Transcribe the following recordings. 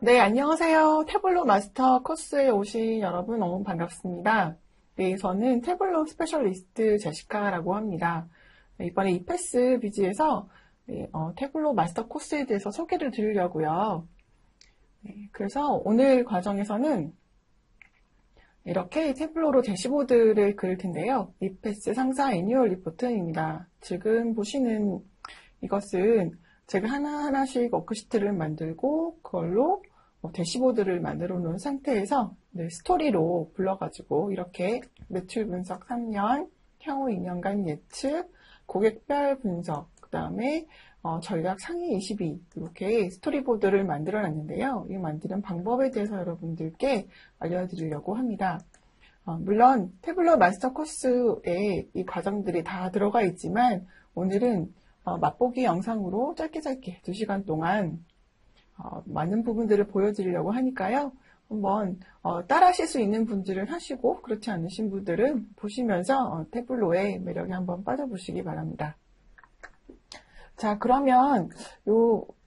네, 안녕하세요. 태블로 마스터 코스에 오신 여러분 너무 반갑습니다. 네, 저는 태블로 스페셜리스트 제시카라고 합니다. 네, 이번에 이패스 비즈에서 태블로 마스터 코스에 대해서 소개를 드리려고요. 네, 그래서 오늘 과정에서는 이렇게 태블로로 대시보드를 그릴 텐데요. 이패스 상사 애뉴얼 리포트입니다. 지금 보시는 이것은 제가 하나하나씩 워크시트를 만들고 그걸로 대시보드를 만들어 놓은 상태에서 스토리로 불러가지고 이렇게 매출 분석 3년, 향후 2년간 예측, 고객별 분석, 그 다음에 전략 상위 22 이렇게 스토리보드를 만들어 놨는데요. 이 만드는 방법에 대해서 여러분들께 알려드리려고 합니다. 물론 태블로 마스터 코스에 이 과정들이 다 들어가 있지만 오늘은 맛보기 영상으로 짧게 2시간 동안 많은 부분들을 보여드리려고 하니까요. 한번 따라 하실 수 있는 분들은 하시고 그렇지 않으신 분들은 보시면서 태블로의 매력에 한번 빠져보시기 바랍니다. 자, 그러면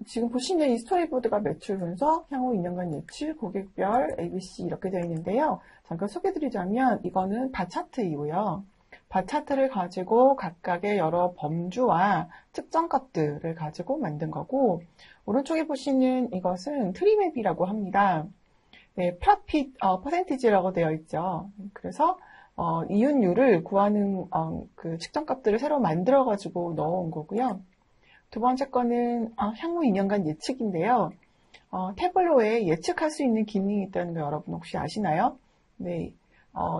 지금 보시는 이 스토리보드가 매출 분석, 향후 2년간 예측, 고객별, ABC 이렇게 되어 있는데요. 잠깐 소개드리자면 이거는 바차트이고요. 바차트를 가지고 각각의 여러 범주와 특정값들을 가지고 만든 거고, 오른쪽에 보시는 이것은 트리맵이라고 합니다. 네, 프로핏 퍼센티지라고 되어 있죠. 그래서 이윤율을 구하는 그 측정값들을 새로 만들어 가지고 넣어온 거고요. 두 번째 거는 향후 2년간 예측인데요. 태블로에 예측할 수 있는 기능이 있다는 거 여러분 혹시 아시나요? 네,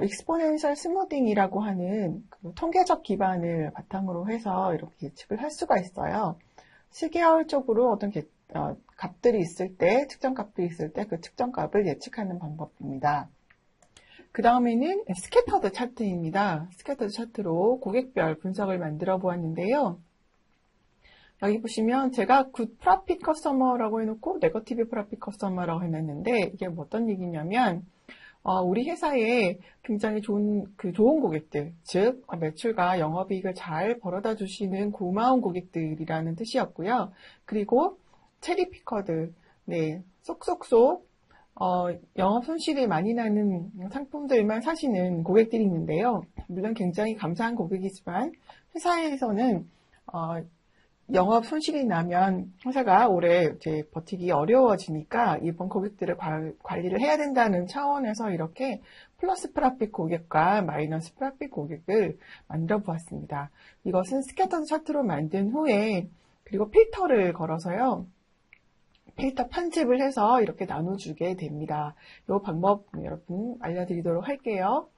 익스포넨셜 스무딩이라고 하는 그 통계적 기반을 바탕으로 해서 이렇게 예측을 할 수가 있어요. 시계열적으로 어떤 값들이 있을 때, 측정값들이 있을 때 그 측정값을 예측하는 방법입니다. 그 다음에는 스캐터드 차트입니다. 스캐터드 차트로 고객별 분석을 만들어 보았는데요. 여기 보시면 제가 굿 프로핏 커스터머라고 해놓고 네거티브 프로핏 커스터머라고 해놨는데 이게 어떤 얘기냐면 우리 회사에 굉장히 좋은 고객들, 즉 매출과 영업이익을 잘 벌어다 주시는 고마운 고객들이라는 뜻이었고요. 그리고 체리피커들, 네, 쏙쏙쏙 영업 손실이 많이 나는 상품들만 사시는 고객들이 있는데요. 물론 굉장히 감사한 고객이지만 회사에서는 영업 손실이 나면 회사가 오래 이제 버티기 어려워지니까 이번 고객들을 관리를 해야 된다는 차원에서 이렇게 플러스 프로핏 고객과 마이너스 프로핏 고객을 만들어 보았습니다. 이것은 스캐터드 차트로 만든 후에 그리고 필터를 걸어서요. 필터 편집을 해서 이렇게 나눠주게 됩니다. 이 방법 여러분 알려드리도록 할게요.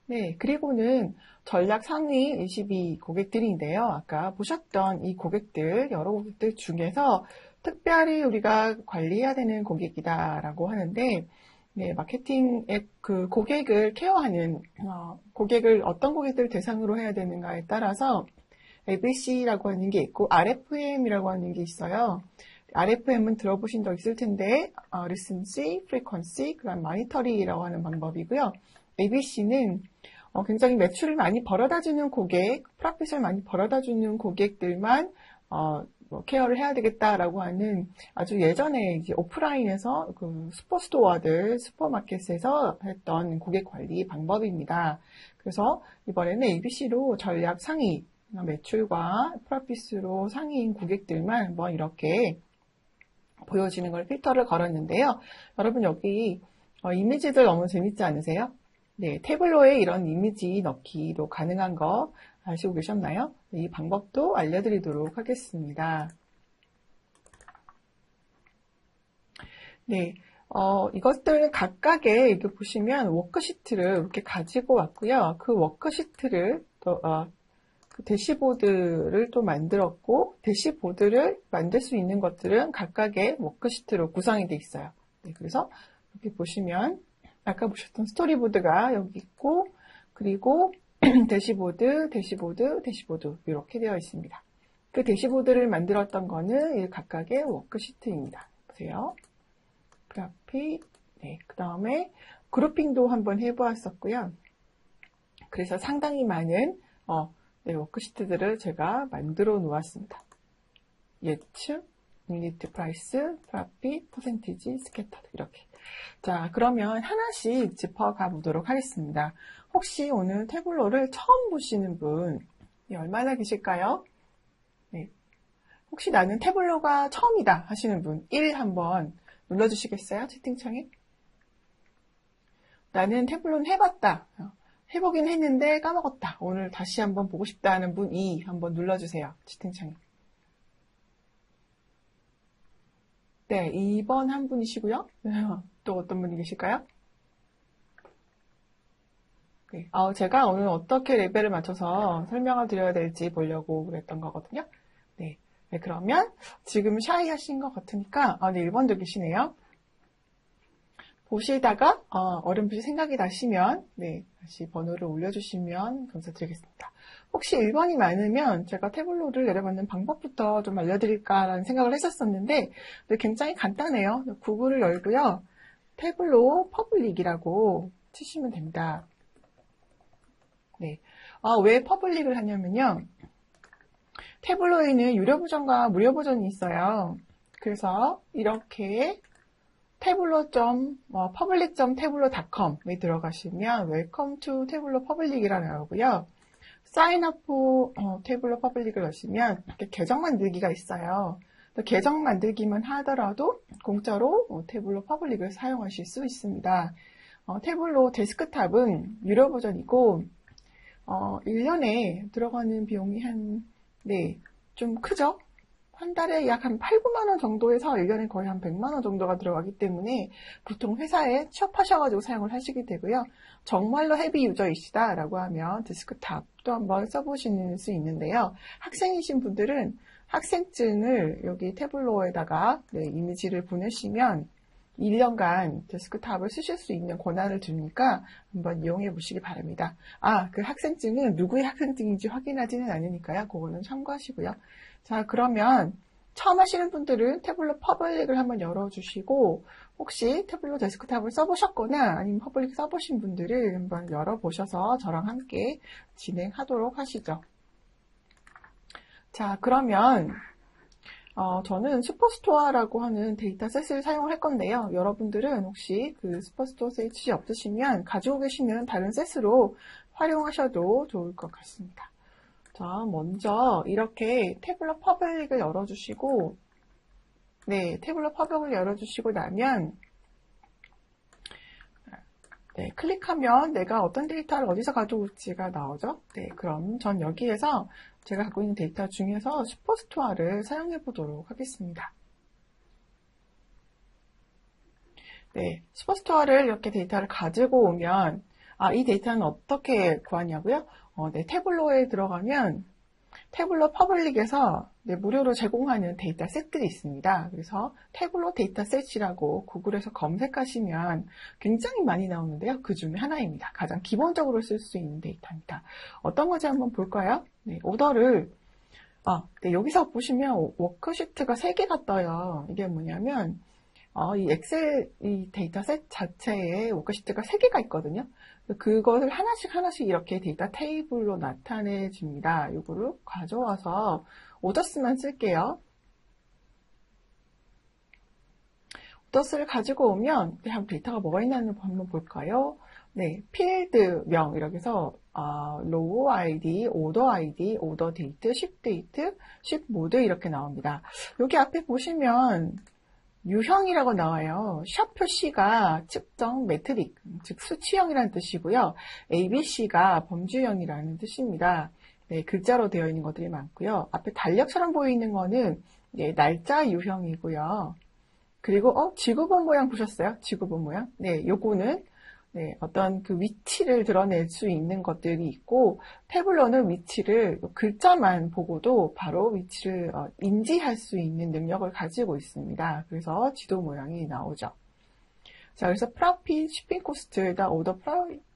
네, 그리고는 전략 상위 22 고객들인데요. 아까 보셨던 이 고객들, 여러 고객들 중에서 특별히 우리가 관리해야 되는 고객이다라고 하는데, 네, 마케팅의 그 고객을 케어하는, 고객을 어떤 고객들 대상으로 해야 되는가에 따라서 ABC라고 하는 게 있고, RFM이라고 하는 게 있어요. RFM은 들어보신 적 있을 텐데, Recency, Frequency, 그 다음 Monitoring이라고 하는 방법이고요. ABC는 굉장히 매출을 많이 벌어다주는 고객, 프로핏을 많이 벌어다주는 고객들만 케어를 해야 되겠다라고 하는 아주 예전에 이제 오프라인에서 그 슈퍼스토어들, 슈퍼마켓에서 했던 고객 관리 방법입니다. 그래서 이번에는 ABC로 전략 상위, 매출과 프로핏으로 상위인 고객들만 한번 이렇게 보여지는 걸 필터를 걸었는데요. 여러분 여기 이미지들 너무 재밌지 않으세요? 네, 태블로에 이런 이미지 넣기도 가능한 거 아시고 계셨나요? 이 방법도 알려드리도록 하겠습니다. 네, 이것들 각각의 이렇게 보시면 워크시트를 이렇게 가지고 왔고요. 그 워크시트를 또, 그 대시보드를 또 만들었고, 대시보드를 만들 수 있는 것들은 각각의 워크시트로 구성이 되어 있어요. 네, 그래서 이렇게 보시면 아까 보셨던 스토리보드가 여기 있고, 그리고 대시보드 이렇게 되어 있습니다. 그 대시보드를 만들었던 거는 이 각각의 워크시트입니다. 보세요. 그래픽, 네, 그 다음에 그룹핑도 한번 해보았었고요. 그래서 상당히 많은 네, 워크시트들을 제가 만들어 놓았습니다. 예측, unit price, profit, percentage, scattered 이렇게. 자, 그러면 하나씩 짚어가 보도록 하겠습니다. 혹시 오늘 태블로를 처음 보시는 분 얼마나 계실까요? 네. 혹시 나는 태블로가 처음이다 하시는 분 1 한번 눌러주시겠어요? 채팅창에. 나는 태블로는 해봤다. 해보긴 했는데 까먹었다. 오늘 다시 한번 보고 싶다 하는 분 2 한번 눌러주세요. 채팅창에. 네, 2번 한 분이시고요. 또 어떤 분이 계실까요? 네, 제가 오늘 어떻게 레벨을 맞춰서 설명을 드려야 될지 보려고 그랬던 거거든요. 네, 네, 그러면 지금 샤이 하신 것 같으니까 네, 1번도 계시네요. 보시다가 어렴풋이 생각이 나시면 네, 다시 번호를 올려주시면 감사드리겠습니다. 혹시 1번이 많으면 제가 태블로를 내려받는 방법부터 좀 알려드릴까라는 생각을 했었었는데 굉장히 간단해요. 구글을 열고요. 태블로 퍼블릭이라고 치시면 됩니다. 네. 왜 퍼블릭을 하냐면요. 태블로에는 유료 버전과 무료 버전이 있어요. 그래서 이렇게 public.tableau.com에 들어가시면 welcome to tableau public이라 나오고요. sign up tableau public을 넣으시면 이렇게 계정 만들기가 있어요. 계정 만들기만 하더라도 공짜로 tableau public을 사용하실 수 있습니다. 태블로 데스크탑은 유료 버전이고 1년에 들어가는 비용이 좀 크죠? 한 달에 약 한 8, 9만 원 정도에서 1년에 거의 한 100만 원 정도가 들어가기 때문에 보통 회사에 취업하셔가지고 사용을 하시게 되고요. 정말로 헤비 유저이시다라고 하면 데스크탑도 한번 써보실 수 있는데요. 학생이신 분들은 학생증을 여기 태블로에다가 이미지를 보내시면 1년간 데스크탑을 쓰실 수 있는 권한을 주니까 한번 이용해 보시기 바랍니다. 그 학생증은 누구의 학생증인지 확인하지는 않으니까요. 그거는 참고하시고요. 자, 그러면 처음 하시는 분들은 태블로 퍼블릭을 한번 열어주시고 혹시 태블로 데스크탑을 써보셨거나 아니면 퍼블릭 써보신 분들을 한번 열어보셔서 저랑 함께 진행하도록 하시죠. 자, 그러면 저는 슈퍼스토어라고 하는 데이터셋을 사용을 할 건데요. 여러분들은 혹시 그 슈퍼스토어 셋이 없으시면 가지고 계시는 다른 셋으로 활용하셔도 좋을 것 같습니다. 자, 먼저 이렇게 태블로 퍼블릭을 열어주시고 태블로 퍼블릭을 열어주시고 나면 클릭하면 내가 어떤 데이터를 어디서 가져올지가 나오죠. 그럼 전 여기에서 제가 갖고 있는 데이터 중에서 슈퍼스토어를 사용해 보도록 하겠습니다. 슈퍼스토어를 이렇게 데이터를 가지고 오면 이 데이터는 어떻게 구하냐고요? 태블로에 들어가면 태블로 퍼블릭에서 무료로 제공하는 데이터 셋들이 있습니다. 그래서 태블로 데이터 셋이라고 구글에서 검색하시면 굉장히 많이 나오는데요. 그 중에 하나입니다. 가장 기본적으로 쓸 수 있는 데이터입니다. 어떤 건지 한번 볼까요? 오더를 여기서 보시면 워크시트가 3개가 떠요. 이게 뭐냐면 이 엑셀 이 데이터셋 자체에 워크시트가 3개가 있거든요. 그것을 하나씩 이렇게 데이터 테이블로 나타내 줍니다. 이거를 가져와서 오더스만 쓸게요. 오더스를 가지고 오면 데이터가 뭐가 있나는 한번 볼까요? 필드명 이렇게 해서 로우 아이디, 오더 아이디, 오더 데이트, 쉽 데이트, 쉽 모드 이렇게 나옵니다. 여기 앞에 보시면 유형이라고 나와요. 샵 표시가 측정 매트릭, 즉 수치형이라는 뜻이고요. ABC가 범주형이라는 뜻입니다. 글자로 되어 있는 것들이 많고요. 앞에 달력처럼 보이는 거는 날짜 유형이고요. 그리고 지구본 모양 보셨어요? 지구본 모양? 요거는 어떤 그 위치를 드러낼 수 있는 것들이 있고 태블로는 위치를 글자만 보고도 바로 위치를 인지할 수 있는 능력을 가지고 있습니다. 그래서 지도 모양이 나오죠. 자, 그래서 프로핏, 쉬핑 코스트에다 오더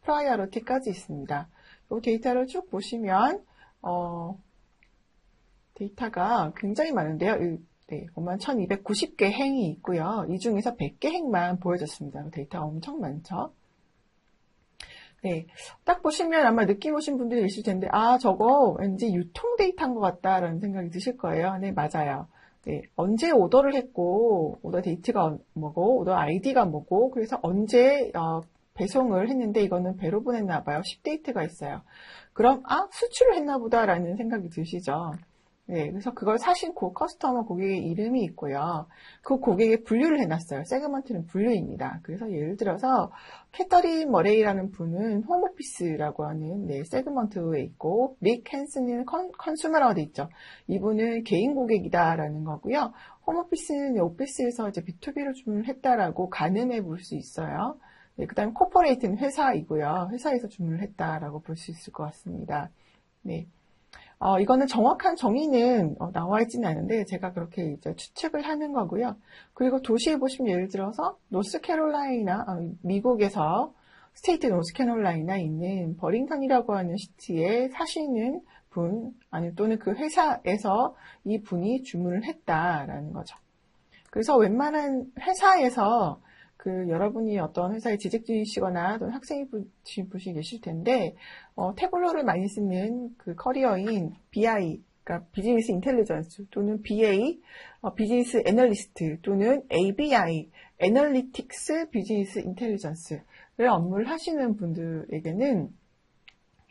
프라이어리티까지 있습니다. 이 데이터를 쭉 보시면 데이터가 굉장히 많은데요. 51,290개 행이 있고요. 이 중에서 100개 행만 보여졌습니다. 데이터가 엄청 많죠. 딱 보시면 아마 느낌 오신 분들이 있을 텐데 저거 왠지 유통 데이터인 것 같다라는 생각이 드실 거예요. 맞아요. 네, 언제 오더를 했고, 오더 데이트가 뭐고, 오더 아이디가 뭐고, 그래서 언제 배송을 했는데 이거는 배로 보냈나 봐요. 10데이트가 있어요. 그럼 수출을 했나 보다라는 생각이 드시죠. 네, 그래서 그걸 사신 커스터머 고객의 이름이 있고요. 그 고객의 분류를 해놨어요. 세그먼트는 분류입니다. 그래서 예를 들어서 캐터린 머레이라는 분은 홈오피스라고 하는 세그먼트에 있고, 릭 헨슨은 컨슈머라고 돼 있죠. 이분은 개인 고객이다라는 거고요. 홈오피스는 오피스에서 이제 B2B로 주문을 했다라고 가늠해 볼 수 있어요. 네, 그 다음에 코퍼레이트는 회사이고요. 회사에서 주문을 했다라고 볼 수 있을 것 같습니다. 네. 이거는 정확한 정의는 나와 있지는 않은데 제가 그렇게 이제 추측을 하는 거고요. 그리고 도시에 보시면 예를 들어서 노스캐롤라이나 미국에서 스테이트 노스캐롤라이나에 있는 버링턴이라고 하는 시티에 사시는 분 아니 또는 그 회사에서 이 분이 주문을 했다라는 거죠. 그래서 웬만한 회사에서 여러분이 어떤 회사에 재직중이시거나 또는 학생이신 분이 계실 텐데, 태블로를 많이 쓰는 그 커리어인 BI, 그러니까 비즈니스 인텔리전스 또는 BA, 비즈니스 애널리스트 또는 ABI, 애널리틱스 비즈니스 인텔리전스를 업무를 하시는 분들에게는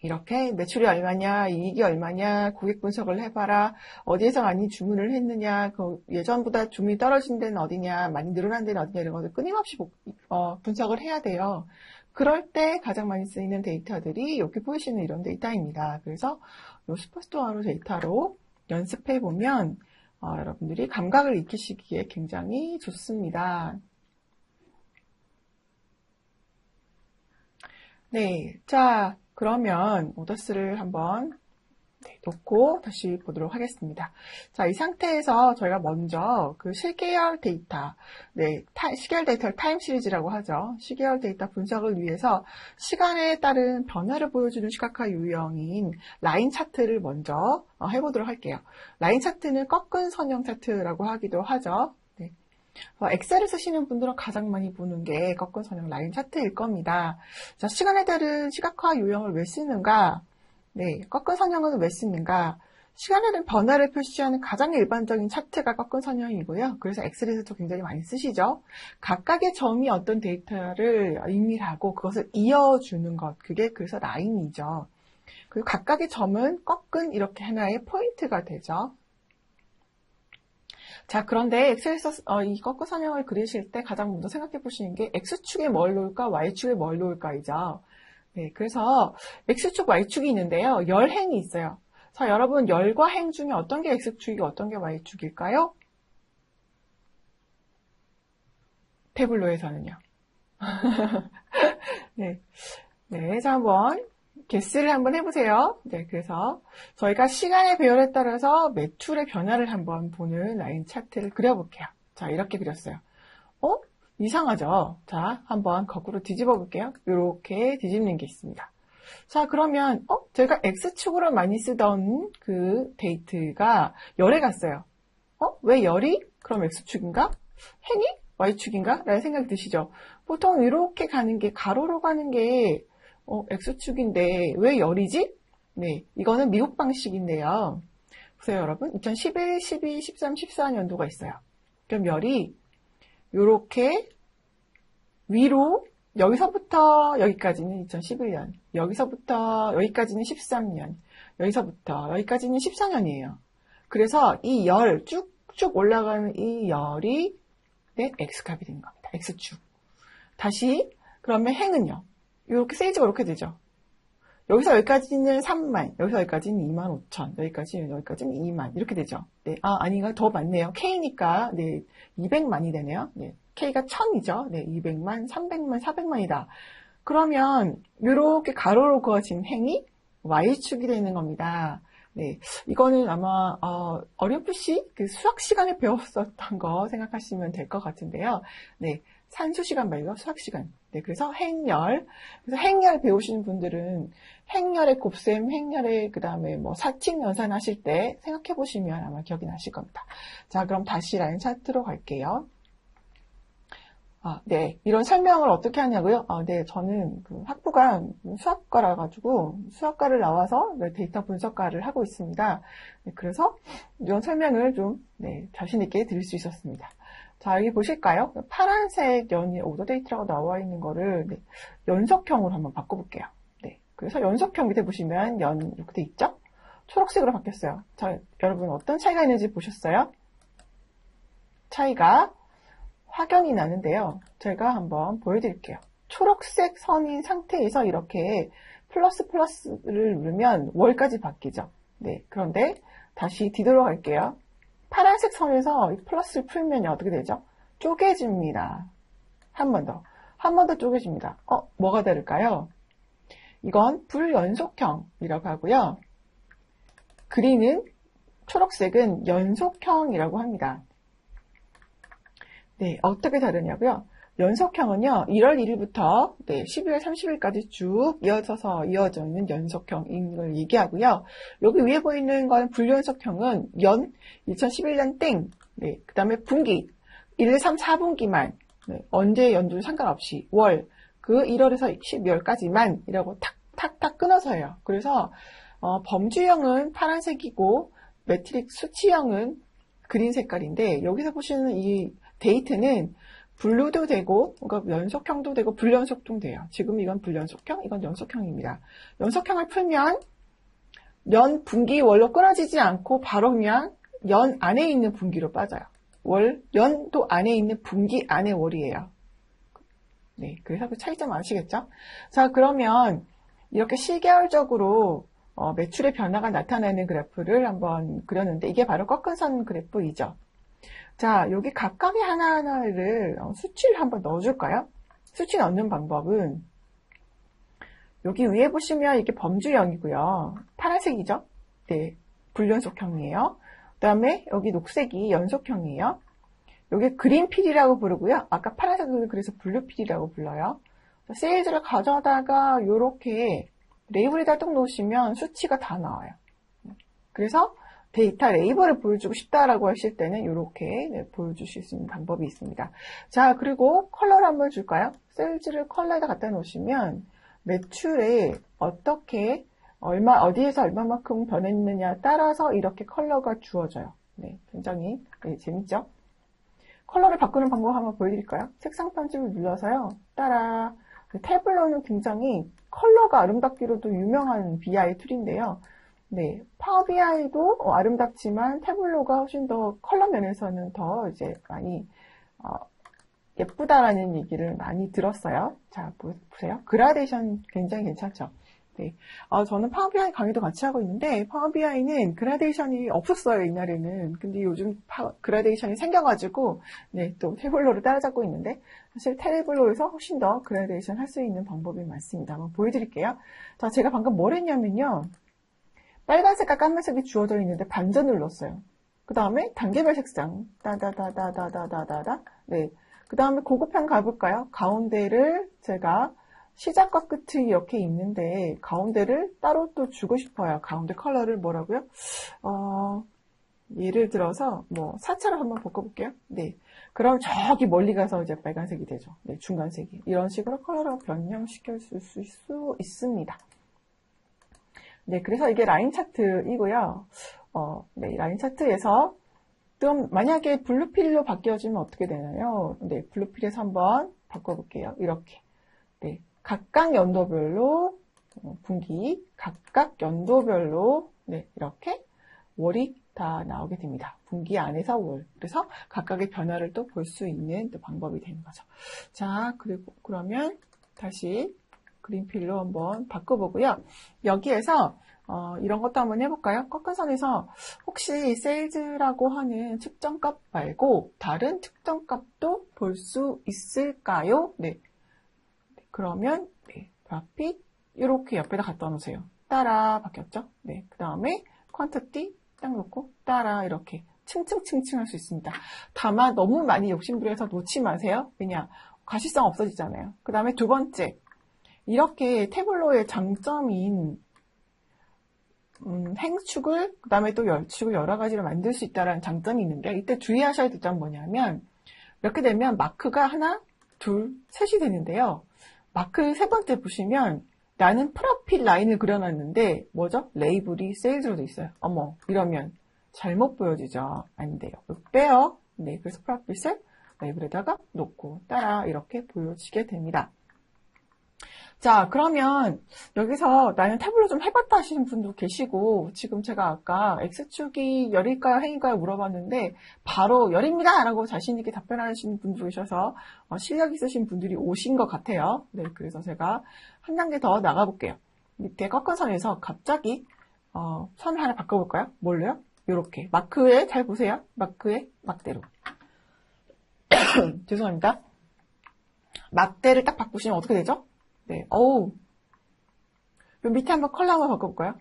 이렇게 매출이 얼마냐, 이익이 얼마냐, 고객 분석을 해봐라, 어디에서 많이 주문을 했느냐, 예전보다 주문이 떨어진 데는 어디냐, 많이 늘어난 데는 어디냐, 이런 것을 끊임없이 분석을 해야 돼요. 그럴 때 가장 많이 쓰이는 데이터들이 여기 보이시는 이런 데이터입니다. 그래서 이 슈퍼스토어 데이터로 연습해보면 여러분들이 감각을 익히시기에 굉장히 좋습니다. 네, 자, 그러면 오더스를 한번 놓고 다시 보도록 하겠습니다. 자, 이 상태에서 저희가 먼저 그 시계열 데이터, 시계열 데이터를 타임 시리즈라고 하죠. 시계열 데이터 분석을 위해서 시간에 따른 변화를 보여주는 시각화 유형인 라인 차트를 먼저 해보도록 할게요. 라인 차트는 꺾은 선형 차트라고 하기도 하죠. 엑셀을 쓰시는 분들은 가장 많이 보는 게 꺾은 선형 라인 차트일 겁니다. 자, 시간에 따른 시각화 유형을 왜 쓰는가? 꺾은 선형은 왜 쓰는가? 시간에 따른 변화를 표시하는 가장 일반적인 차트가 꺾은 선형이고요. 그래서 엑셀에서도 굉장히 많이 쓰시죠. 각각의 점이 어떤 데이터를 의미하고 그것을 이어주는 것, 그게 그래서 라인이죠. 그리고 각각의 점은 꺾은 이렇게 하나의 포인트가 되죠. 자, 그런데 엑셀에서 이 꺾은 선형을 그리실 때 가장 먼저 생각해 보시는 게 X축에 뭘 놓을까, Y축에 뭘 놓을까이죠. 네, 그래서 X축, Y축이 있는데요. 열행이 있어요. 자, 여러분 열과 행 중에 어떤 게 X축이고 어떤 게 Y축일까요? 태블로에서는요. 네, 자, 한번 개수를 한번 해보세요. 그래서 저희가 시간의 배열에 따라서 매출의 변화를 한번 보는 라인 차트를 그려볼게요. 자, 이렇게 그렸어요. 이상하죠? 자, 한번 거꾸로 뒤집어 볼게요. 이렇게 뒤집는 게 있습니다. 자, 그러면 제가 X축으로 많이 쓰던 그 데이트가 열에 갔어요. 왜 열이? 그럼 X축인가? 행이? Y축인가? 라는 생각이 드시죠? 보통 이렇게 가는 게 가로로 가는 게 X축인데 왜 열이지? 네, 이거는 미국 방식인데요. 보세요, 여러분. 2011, 12, 13, 14년도가 있어요. 그럼 열이 이렇게 위로 여기서부터 여기까지는 2011년, 여기서부터 여기까지는 13년, 여기서부터 여기까지는 14년이에요. 그래서 이 열, 쭉쭉 올라가는 이 열이 X값이 되는 겁니다. X축. 다시 그러면 행은요. 이렇게 세이지가 이렇게 되죠. 여기서 여기까지는 3만, 여기서 여기까지는 2만 5천, 여기까지는 2만 이렇게 되죠. 아닌가 더 많네요. K니까 200만이 되네요. K가 1000이죠. 200만, 300만, 400만이다. 그러면 이렇게 가로로 그어진 행이 Y축이 되는 겁니다. 이거는 아마 어렴풋이 그 수학 시간에 배웠었던 거 생각하시면 될 것 같은데요. 산수 시간 말고 수학 시간. 그래서 행열. 그래서 행열 배우시는 분들은 행열의 곱셈, 행열의 그다음에 사칙 연산 하실 때 생각해 보시면 아마 기억이 나실 겁니다. 자, 그럼 다시 라인 차트로 갈게요. 네. 이런 설명을 어떻게 하냐고요? 네. 저는 그 학부가 수학과라 가지고 수학과를 나와서 데이터 분석과를 하고 있습니다. 네, 그래서 이런 설명을 좀 자신 있게 드릴 수 있었습니다. 자, 여기 보실까요? 파란색 연이 오더 데이트라고 나와 있는 거를 연속형으로 한번 바꿔볼게요. 네. 그래서 연속형 밑에 보시면 연 이렇게 돼 있죠? 초록색으로 바뀌었어요. 자, 여러분 어떤 차이가 있는지 보셨어요? 차이가 확연히 나는데요. 제가 한번 보여드릴게요. 초록색 선인 상태에서 이렇게 플러스를 누르면 월까지 바뀌죠. 네, 그런데 다시 뒤돌아갈게요. 파란색 선에서 이 플러스를 풀면 어떻게 되죠? 쪼개집니다. 한 번 더. 한 번 더 쪼개집니다. 뭐가 다를까요? 이건 불연속형이라고 하고요. 그린은 초록색은 연속형이라고 합니다. 네, 어떻게 다르냐고요? 연속형은요, 1월 1일부터 12월 30일까지 쭉 이어져 있는 연속형인 걸 얘기하고요. 여기 위에 보이는 건 불연속형은 2011년 땡, 그 다음에 분기, 1, 3, 4분기만, 언제 연도는 상관없이, 그 1월에서 12월까지만 이라고 탁탁탁 끊어서 해요. 그래서, 범주형은 파란색이고, 매트릭 수치형은 그린 색깔인데, 여기서 보시는 이 데이트는 분류도 되고, 그러니까 연속형도 되고, 불연속도 돼요. 지금 이건 불연속형, 이건 연속형입니다. 연속형을 풀면 연, 분기, 월로 끊어지지 않고 바로 그냥 연 안에 있는 분기로 빠져요. 연도 안에 있는 분기 안에 월이에요. 네, 그래서 그 차이점 아시겠죠? 자, 그러면 이렇게 시계열적으로 매출의 변화가 나타나는 그래프를 한번 그렸는데, 이게 바로 꺾은 선 그래프이죠. 자, 여기 각각의 하나하나를 수치를 한번 넣어줄까요? 수치 넣는 방법은 여기 위에 보시면 이게 범주형이고요. 파란색이죠? 네, 불연속형이에요. 그 다음에 여기 녹색이 연속형이에요. 여기 그린필이라고 부르고요. 아까 파란색은 그래서 블루필이라고 불러요. 세일즈를 가져다가 이렇게 레이블에다 뚝 놓으시면 수치가 다 나와요. 그래서 데이터 레이블을 보여주고 싶다라고 하실 때는 이렇게 보여주실 수 있는 방법이 있습니다. 자, 그리고 컬러를 한번 줄까요? 세일즈를 컬러에다 갖다 놓으시면 매출에 어떻게 어디에서 얼마만큼 변했느냐 따라서 이렇게 컬러가 주어져요. 네, 굉장히 재밌죠? 컬러를 바꾸는 방법 한번 보여드릴까요? 색상 편집을 눌러서요. 따라 태블로는 굉장히 컬러가 아름답기로도 유명한 BI 툴인데요. 네, 파워 BI도 아름답지만 태블로가 훨씬 더 컬러 면에서는 더 이제 많이 예쁘다라는 얘기를 많이 들었어요. 자, 보세요. 그라데이션 굉장히 괜찮죠? 네. 저는 파워 BI 강의도 같이 하고 있는데, 파워 BI는 그라데이션이 없었어요, 옛날에는. 근데 요즘 그라데이션이 생겨가지고, 네, 또 태블로를 따라잡고 있는데, 사실 태블로에서 훨씬 더 그라데이션 할 수 있는 방법이 많습니다. 한번 보여드릴게요. 자, 제가 방금 뭘 했냐면요. 빨간색과 까만색이 주어져 있는데 반전 눌렀어요. 그 다음에 단계별 색상, 따다다다다다다다. 네. 그 다음에 고급형 가볼까요? 가운데를 제가 시작과 끝이 이렇게 있는데 가운데를 따로 또 주고 싶어요. 가운데 컬러를 뭐라고요? 예를 들어서 뭐 4차로 한번 바꿔볼게요. 네, 그럼 저기 멀리 가서 이제 빨간색이 되죠. 네, 중간색이. 이런 식으로 컬러를 변형시킬 수 있습니다. 네, 그래서 이게 라인 차트이고요. 네, 라인 차트에서 좀 만약에 블루필로 바뀌어지면 어떻게 되나요? 네, 블루필에서 한번 바꿔볼게요. 이렇게. 네, 각각 연도별로 분기, 각각 연도별로 네, 이렇게 월이 다 나오게 됩니다. 분기 안에서 월. 그래서 각각의 변화를 또 볼 수 있는 또 방법이 되는 거죠. 자, 그리고 그러면 다시 그린필로 한번 바꿔보고요. 여기에서 이런 것도 한번 해볼까요? 꺾은 선에서 혹시 세일즈라고 하는 측정값 말고 다른 측정값도 볼 수 있을까요? 네. 그러면 네, 그래픽 이렇게 옆에다 갖다 놓으세요. 따라 바뀌었죠? 네. 그 다음에 퀀티티 딱 놓고 따라 이렇게 층층층층 할 수 있습니다. 다만 너무 많이 욕심부려서 놓지 마세요. 왜냐? 가시성 없어지잖아요. 그 다음에 두 번째, 이렇게 태블로의 장점인 행축을, 그 다음에 또 열축을 여러 가지로 만들 수 있다는 장점이 있는데, 이때 주의하셔야 될 점은 뭐냐면, 이렇게 되면 마크가 하나, 둘, 셋이 되는데요. 마크 세 번째 보시면 나는 프로필 라인을 그려놨는데 뭐죠? 레이블이 세일즈로 돼 있어요. 어머, 이러면 잘못 보여지죠. 안 돼요. 빼요. 네, 그래서 프로필을 레이블에다가 놓고 따라 이렇게 보여지게 됩니다. 자, 그러면 여기서 나는 타블로 좀 해봤다 하시는 분도 계시고, 지금 제가 아까 X축이 열일까요, 행일까요 물어봤는데 바로 열입니다 라고 자신있게 답변하시는 분도 계셔서 실력 있으신 분들이 오신 것 같아요. 네, 그래서 제가 한 단계 더 나가볼게요. 밑에 꺾은 선에서 갑자기 선을 하나 바꿔볼까요? 뭘로요? 요렇게 마크에, 잘 보세요. 마크에 막대로. 죄송합니다. 막대를 딱 바꾸시면 어떻게 되죠? 네, 어우. 요 밑에 한번 컬러 한번 바꿔볼까요?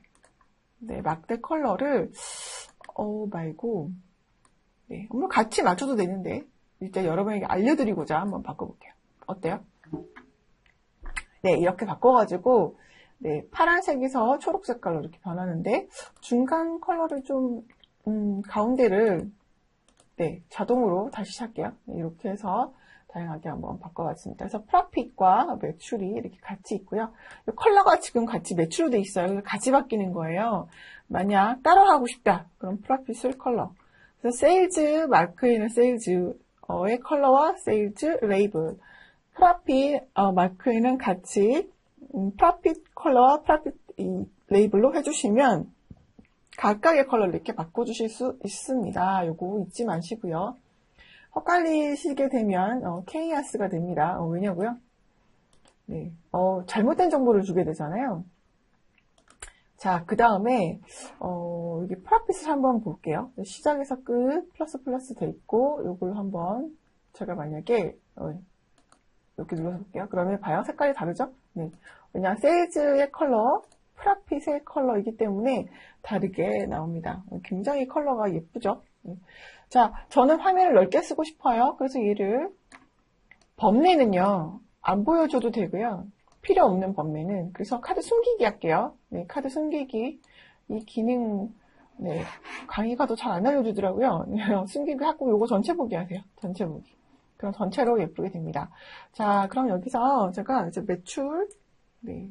네, 막대 컬러를, 말고, 네, 뭐 같이 맞춰도 되는데, 일단 여러분에게 알려드리고자 한번 바꿔볼게요. 어때요? 네, 이렇게 바꿔가지고, 네, 파란색에서 초록 색깔로 이렇게 변하는데, 중간 컬러를 좀, 가운데를, 네, 자동으로 다시 할게요. 네, 이렇게 해서, 다양하게 한번 바꿔봤습니다. 그래서 프로핏과 매출이 이렇게 같이 있고요. 컬러가 지금 같이 매출로 돼 있어요. 같이 바뀌는 거예요. 만약 따로 하고 싶다. 그럼 프로핏을 컬러. 그래서 세일즈 마크에는 세일즈의 컬러와 세일즈 레이블. 프로핏 마크에는 같이 프로핏 컬러와 프로핏 레이블로 해주시면 각각의 컬러를 이렇게 바꿔주실 수 있습니다. 요거 잊지 마시고요. 헷갈리시게 되면 케이아스가 됩니다. 왜냐고요? 네, 잘못된 정보를 주게 되잖아요. 자, 그 다음에 여기 프로핏을 한번 볼게요. 시작에서 끝 플러스 돼 있고 요걸 한번 제가 만약에 이렇게 눌러서 볼게요. 그러면 봐요. 색깔이 다르죠? 네, 왜냐하면 세일즈의 컬러, 프로핏의 컬러이기 때문에 다르게 나옵니다. 굉장히 컬러가 예쁘죠? 네. 자, 저는 화면을 넓게 쓰고 싶어요. 그래서 얘를 범례는요, 안 보여줘도 되고요. 필요 없는 범례는. 그래서 카드 숨기기 할게요. 네, 카드 숨기기. 이 기능, 네, 강의가 더 잘 안 알려주더라고요. 숨기기 하고 요거 전체 보기 하세요. 전체 보기. 그럼 전체로 예쁘게 됩니다. 자, 그럼 여기서 제가 이제 매출, 네,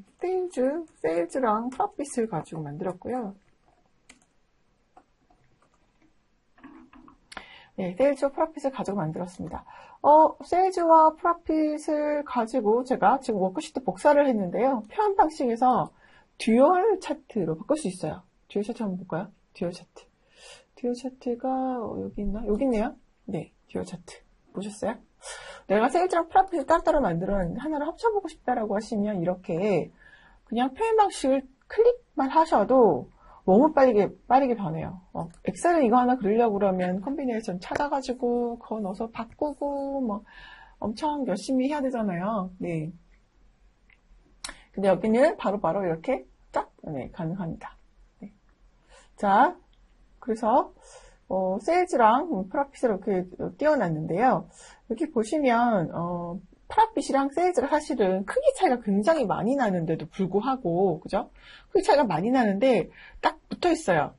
세일즈랑 프로핏을 가지고 만들었고요. 네, 세일즈와 프로핏을 가지고 만들었습니다. 세일즈와 프로핏을 가지고 제가 지금 워크시트 복사를 했는데요. 표현 방식에서 듀얼 차트로 바꿀 수 있어요. 듀얼 차트 한번 볼까요? 듀얼 차트. 듀얼 차트가 여기 있나? 여기 있네요. 네, 듀얼 차트. 보셨어요? 내가 세일즈랑 프로핏을 따로따로 만들었는데 하나를 합쳐보고 싶다라고 하시면 이렇게 그냥 표현 방식을 클릭만 하셔도 너무 빠르게 변해요. 엑셀은 이거 하나 그리려고 그러면 컴비네이션 찾아가지고 그거 넣어서 바꾸고 뭐 엄청 열심히 해야 되잖아요. 네. 근데 여기는 바로바로 이렇게 딱 네, 가능합니다. 네. 자, 그래서 세일즈랑 프로핏을 이렇게 띄워놨는데요. 여기 보시면 프로핏이랑 세일즈가 사실은 크기 차이가 굉장히 많이 나는데도 불구하고, 그죠? 크기 차이가 많이 나는데 딱 붙어 있어요.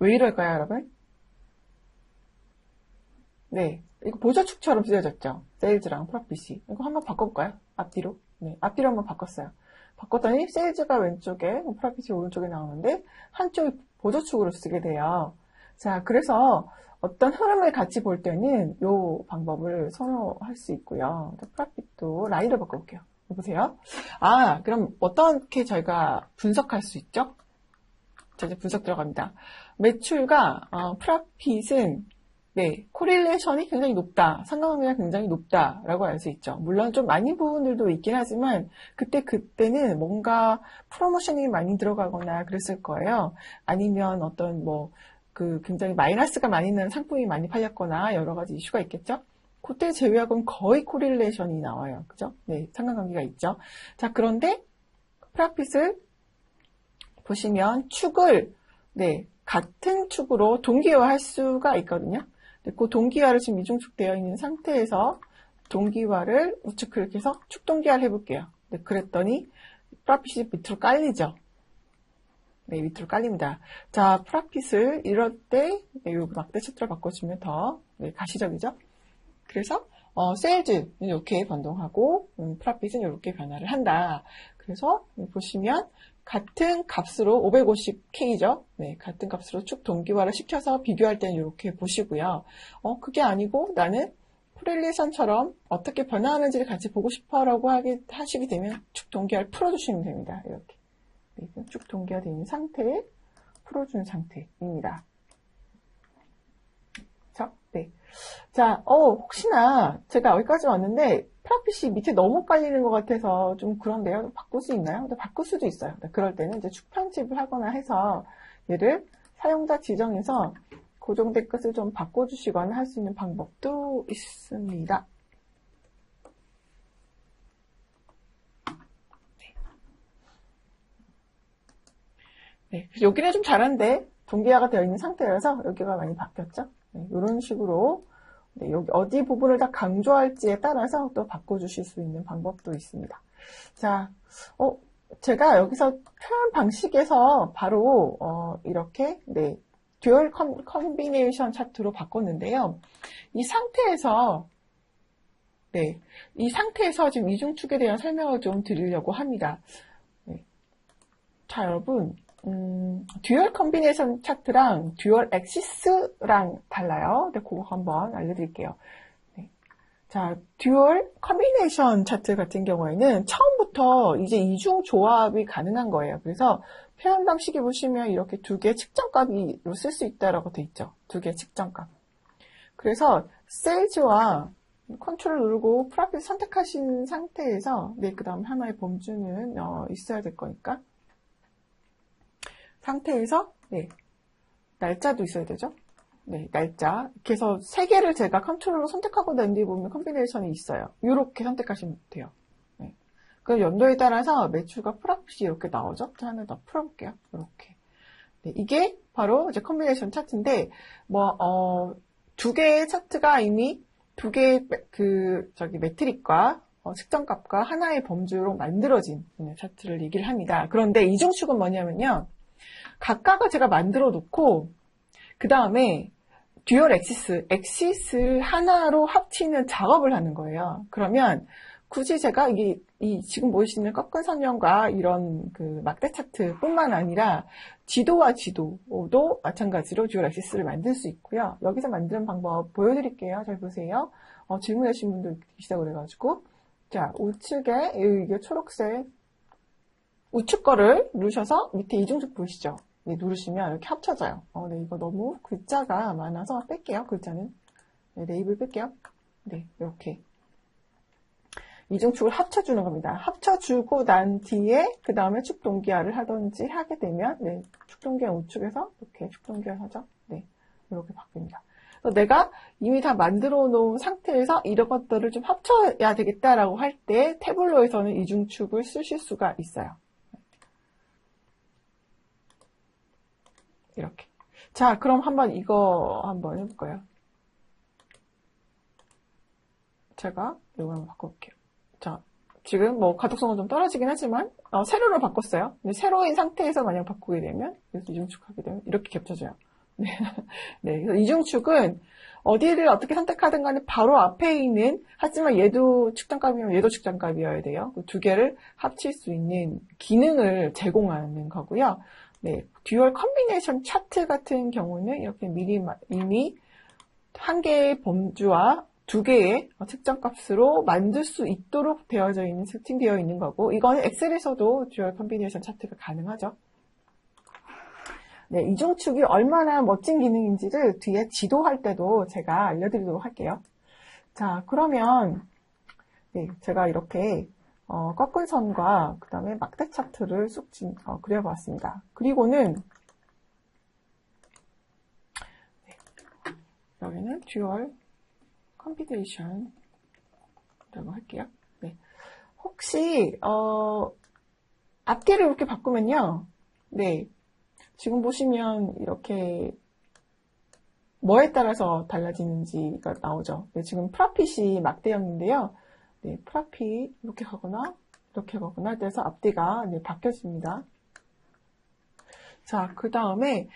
왜 이럴까요, 여러분? 네, 이거 보조축처럼 쓰여졌죠? 세일즈랑 프로핏이. 이거 한번 바꿔볼까요? 앞뒤로. 네, 앞뒤로 한번 바꿨어요. 바꿨더니 세일즈가 왼쪽에, 프로핏이 오른쪽에 나오는데 한쪽이 보조축으로 쓰게 돼요. 자, 그래서 어떤 흐름을 같이 볼 때는 이 방법을 선호할 수 있고요. 프로핏도 라인으로 바꿔볼게요. 보세요. 아, 그럼 어떻게 저희가 분석할 수 있죠? 자, 이제 분석 들어갑니다. 매출과 프로핏은 네, 코릴레이션이 굉장히 높다, 상관관계가 굉장히 높다라고 알 수 있죠. 물론 좀 많은 부분들도 있긴 하지만 그때는 뭔가 프로모션이 많이 들어가거나 그랬을 거예요. 아니면 어떤 굉장히 마이너스가 많이 나는 상품이 많이 팔렸거나 여러 가지 이슈가 있겠죠. 그때 제외하고는 거의 코릴레이션이 나와요. 그죠? 네, 상관관계가 있죠. 자, 그런데 프로핏을 보시면 축을 네, 같은 축으로 동기화할 수가 있거든요. 네, 그 동기화를 지금 미중축되어 있는 상태에서 동기화를 우측 클릭해서 축 동기화를 해볼게요. 네, 그랬더니 프로핏이 밑으로 깔리죠. 네, 밑으로 깔립니다. 자, 프로핏을 이럴 때, 네, 요 막대 차트로 바꿔주면 더, 네, 가시적이죠? 그래서, 세일즈는 이렇게 변동하고, 프라핏은 이렇게 변화를 한다. 그래서 보시면, 같은 값으로 550K죠. 네, 같은 값으로 축 동기화를 시켜서 비교할 때는 이렇게 보시고요. 그게 아니고 나는 코렐레이션처럼 어떻게 변화하는지를 같이 보고 싶어라고 하시게 되면 축 동기화를 풀어주시면 됩니다. 이렇게. 네, 축 동기화되어 있는 상태에 풀어주는 상태입니다. 네. 자, 혹시나 제가 여기까지 왔는데 프라핏이 밑에 너무 깔리는 것 같아서 좀 그런데요. 바꿀 수 있나요? 바꿀 수도 있어요. 그럴 때는 이제 축 편집을 하거나 해서 얘를 사용자 지정에서 고정된 끝을 좀 바꿔주시거나 할 수 있는 방법도 있습니다. 네. 여기는 좀 잘한데 동기화가 되어 있는 상태여서 여기가 많이 바뀌었죠. 네, 이런 식으로 네, 여기 어디 부분을 다 강조할지에 따라서 또 바꿔주실 수 있는 방법도 있습니다. 자, 제가 여기서 표현 방식에서 바로 이렇게 네, 듀얼 컨비네이션 차트로 바꿨는데요. 이 상태에서 네, 이 상태에서 지금 이중축에 대한 설명을 좀 드리려고 합니다. 네. 자, 여러분. 듀얼 컨비네이션 차트랑 듀얼 엑시스랑 달라요. 네, 그거 한번 알려드릴게요. 네. 자, 듀얼 컨비네이션 차트 같은 경우에는 처음부터 이제 이중 조합이 가능한 거예요. 그래서 표현 방식에 보시면 이렇게 두 개의 측정값으로 쓸 수 있다라고 돼 있죠. 두 개의 측정값. 그래서 세일즈와 컨트롤 누르고 프라핏 선택하신 상태에서 네, 그 다음 하나의 범주는 있어야 될 거니까 상태에서 네, 날짜도 있어야 되죠. 네, 날짜. 이렇게 해서 세 개를 제가 컨트롤로 선택하고 난 뒤에 보면 컨비네이션이 있어요. 이렇게 선택하시면 돼요. 네. 그 연도에 따라서 매출과 프라핏이 이렇게 나오죠. 하나 더 풀어볼게요. 이렇게. 네, 이게 바로 이제 컨비네이션 차트인데 두 개의 차트가 이미 두 개의 매트릭과 측정값과 하나의 범주로 만들어진 차트를 얘기를 합니다. 그런데 이중축은 뭐냐면요. 각각을 제가 만들어 놓고 그 다음에 듀얼 엑시스 하나로 합치는 작업을 하는 거예요. 그러면 굳이 제가 지금 보이시는 꺾은 선형과 이런 그 막대 차트 뿐만 아니라 지도와 지도도 마찬가지로 듀얼 엑시스를 만들 수 있고요. 여기서 만드는 방법 보여드릴게요. 잘 보세요. 질문하신 분들 계시다고 그래가지고 자, 우측에 이게 초록색 우측 거를 누르셔서 밑에 이중축 보이시죠? 네, 누르시면 이렇게 합쳐져요. 네, 이거 너무 글자가 많아서 뺄게요. 글자는. 네, 레이블 뺄게요. 네, 이렇게. 이중축을 합쳐주는 겁니다. 합쳐주고 난 뒤에 그 다음에 축 동기화를 하든지 하게 되면 네, 축 동기화 우측에서 이렇게 축 동기화를 하죠. 네, 이렇게 바뀝니다. 내가 이미 다 만들어 놓은 상태에서 이런 것들을 좀 합쳐야 되겠다라고 할 때 태블로에서는 이중축을 쓰실 수가 있어요. 이렇게. 자, 그럼 이거 한번 해볼까요? 제가 이거 한번 바꿔볼게요. 자, 지금 가독성은 좀 떨어지긴 하지만, 세로로 바꿨어요. 근데 세로인 상태에서 만약 바꾸게 되면, 그래서 이중축하게 되면 이렇게 겹쳐져요. 네. 네. 그래서 이중축은 어디를 어떻게 선택하든 간에 바로 앞에 있는, 하지만 얘도 측정값이면 얘도 측정값이어야 돼요. 그 두 개를 합칠 수 있는 기능을 제공하는 거고요. 네, 듀얼 컨비네이션 차트 같은 경우는 이렇게 이미 한 개의 범주와 두 개의 측정값으로 만들 수 있도록 세팅되어 있는 거고, 이거는 엑셀에서도 듀얼 컨비네이션 차트가 가능하죠. 네, 이중축이 얼마나 멋진 기능인지를 뒤에 지도할 때도 제가 알려드리도록 할게요. 자, 그러면 네, 제가 이렇게 꺾은 선과 그 다음에 막대 차트를 쑥 그려봤습니다. 그리고는 네, 여기는 듀얼 컨비네이션이라고 할게요. 네, 혹시 앞뒤를 이렇게 바꾸면요. 네, 지금 보시면 이렇게 뭐에 따라서 달라지는지가 나오죠. 네, 지금 프라핏이 막대형인데요. 네, 프라핏 이렇게 가거나 돼서 앞뒤가 네, 바뀌어집니다. 자, 그 다음에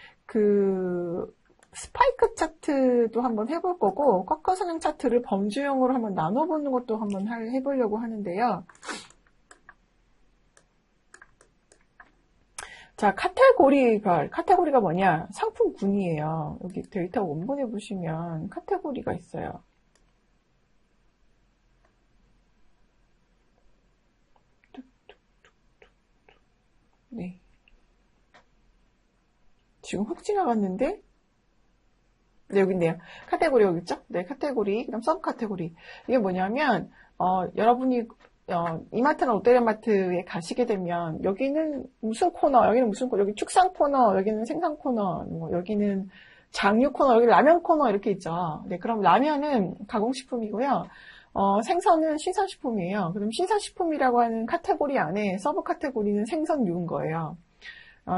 스파이크 차트도 한번 해볼 거고, 꺾어서는 차트를 범주형으로 한번 나눠보는 것도 한번 해보려고 하는데요. 자, 카테고리별, 카테고리가 뭐냐? 상품군이에요. 여기 데이터 원본에 보시면 카테고리가 있어요. 네. 지금 훅 지나갔는데, 네, 여기 있네요. 카테고리 여기 있죠? 네, 카테고리, 그다음 서브 카테고리. 이게 뭐냐면, 여러분이, 이마트나 롯데리아마트에 가시게 되면, 여기는 무슨 코너, 여기는 무슨 코너, 여기 축산 코너, 여기는 생산 코너, 뭐, 여기는 장류 코너, 여기 라면 코너, 이렇게 있죠. 네, 그럼 라면은 가공식품이고요. 생선은 신선식품이에요. 그럼 신선식품이라고 하는 카테고리 안에 서브 카테고리는 생선류인 거예요.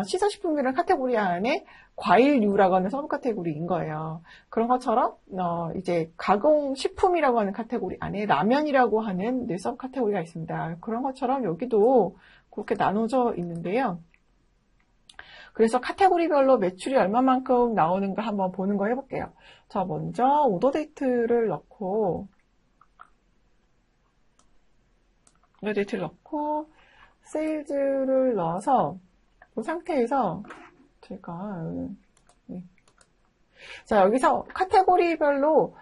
신선식품이라는 카테고리 안에 과일류라고 하는 서브 카테고리인 거예요. 그런 것처럼 이제 가공식품이라고 하는 카테고리 안에 라면이라고 하는 네, 서브 카테고리가 있습니다. 그런 것처럼 여기도 그렇게 나눠져 있는데요. 그래서 카테고리별로 매출이 얼마만큼 나오는가 한번 보는 거 해볼게요. 자, 먼저 오더 데이트를 넣고 세일즈를 넣어서 그 상태에서 제가 네. 자, 여기서 카테고리별로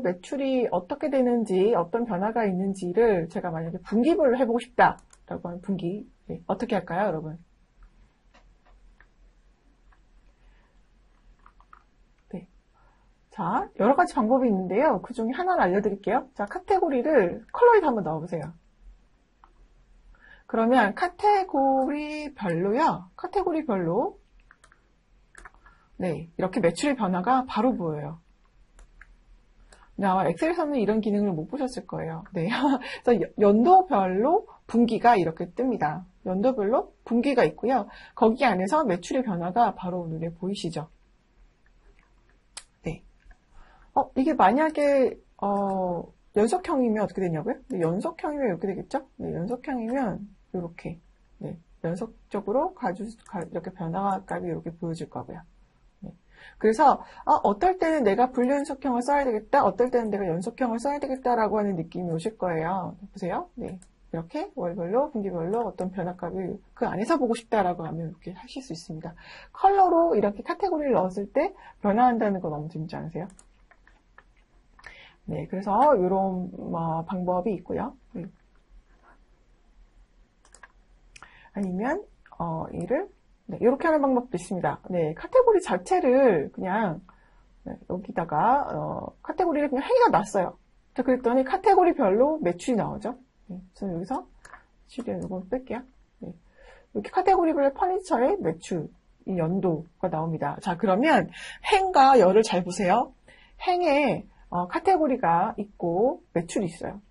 매출이 어떻게 되는지, 어떤 변화가 있는지를 제가 만약에 분기별로 해보고 싶다라고 하면 분기 네. 어떻게 할까요, 여러분? 네. 자, 여러 가지 방법이 있는데요. 그 중에 하나를 알려드릴게요. 자, 카테고리를 컬러에다 한번 넣어보세요. 그러면 카테고리별로 네, 이렇게 매출의 변화가 바로 보여요. 아마 엑셀에서는 이런 기능을 못 보셨을 거예요. 네. 그래서 연도별로 분기가 이렇게 뜹니다. 연도별로 분기가 있고요. 거기 안에서 매출의 변화가 바로 눈에 보이시죠? 네. 이게 만약에 연속형이면 어떻게 되냐고요? 네, 연속형이면 이렇게 되겠죠? 네, 연속형이면 이렇게 네, 연속적으로 이렇게 변화값이 이렇게 보여질 거고요. 네. 그래서 어떨 때는 내가 불연속형을 써야 되겠다, 어떨 때는 내가 연속형을 써야 되겠다라고 하는 느낌이 오실 거예요. 보세요. 네. 이렇게 월별로, 분기별로 어떤 변화값을 그 안에서 보고 싶다라고 하면 이렇게 하실 수 있습니다. 컬러로 이렇게 카테고리를 넣었을 때 변화한다는 거 너무 재밌지 않으세요? 네, 그래서 이런 방법이 있고요. 네. 아니면 네, 이렇게 하는 방법도 있습니다. 네, 카테고리 자체를 그냥 네, 여기다가 카테고리를 그냥 행위가 났어요. 자, 그랬더니 카테고리별로 매출이 나오죠. 네, 저는 여기서 이거 뺄게요. 네, 이렇게 카테고리별 퍼니처의 매출 이 연도가 나옵니다. 자, 그러면 행과 열을 잘 보세요. 행에 카테고리가 있고 매출이 있어요.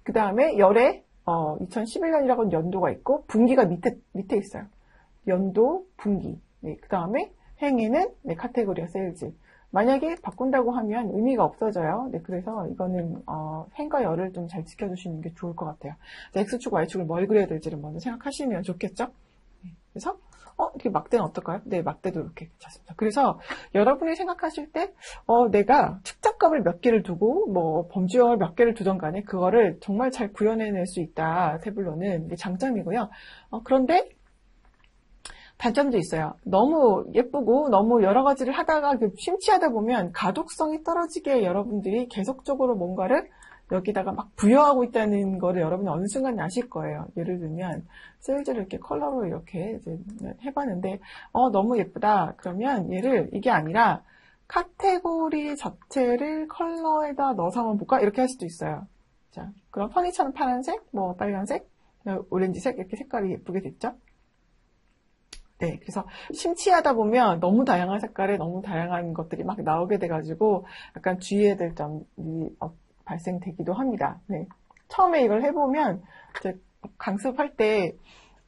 그 다음에 열에 2011년이라고 하는 연도가 있고 분기가 밑에 있어요. 연도, 분기. 네, 그 다음에 행에는 네, 카테고리가 세일즈. 만약에 바꾼다고 하면 의미가 없어져요. 네, 그래서 이거는 행과 열을 좀 잘 지켜주시는 게 좋을 것 같아요. 자, X축, Y축을 뭘 그려야 될지를 먼저 생각하시면 좋겠죠? 네, 그래서 이렇게 막대는 어떨까요? 네, 막대도 이렇게 괜찮습니다. 그래서 여러분이 생각하실 때 내가 측정값을 몇 개를 두고 뭐 범주형을 몇 개를 두던 간에 그거를 정말 잘 구현해낼 수 있다. 태블로는 이게 장점이고요. 그런데 단점도 있어요. 너무 예쁘고 너무 여러 가지를 하다가 심취하다 보면 가독성이 떨어지게 여러분들이 계속적으로 뭔가를 여기다가 막 부여하고 있다는 거를 여러분이 어느 순간 아실 거예요. 예를 들면 세일즈를 이렇게 컬러로 이렇게 이제 해봤는데 너무 예쁘다. 그러면 얘를 이게 아니라 카테고리 자체를 컬러에다 넣어서 한번 볼까? 이렇게 할 수도 있어요. 자, 그럼 퍼니처는 파란색, 뭐 빨간색, 오렌지색 이렇게 색깔이 예쁘게 됐죠? 네, 그래서 심취하다 보면 너무 다양한 색깔에 너무 다양한 것들이 막 나오게 돼가지고 약간 주의해야 될 점이 발생되기도 합니다. 네. 처음에 이걸 해보면 이제 강습할 때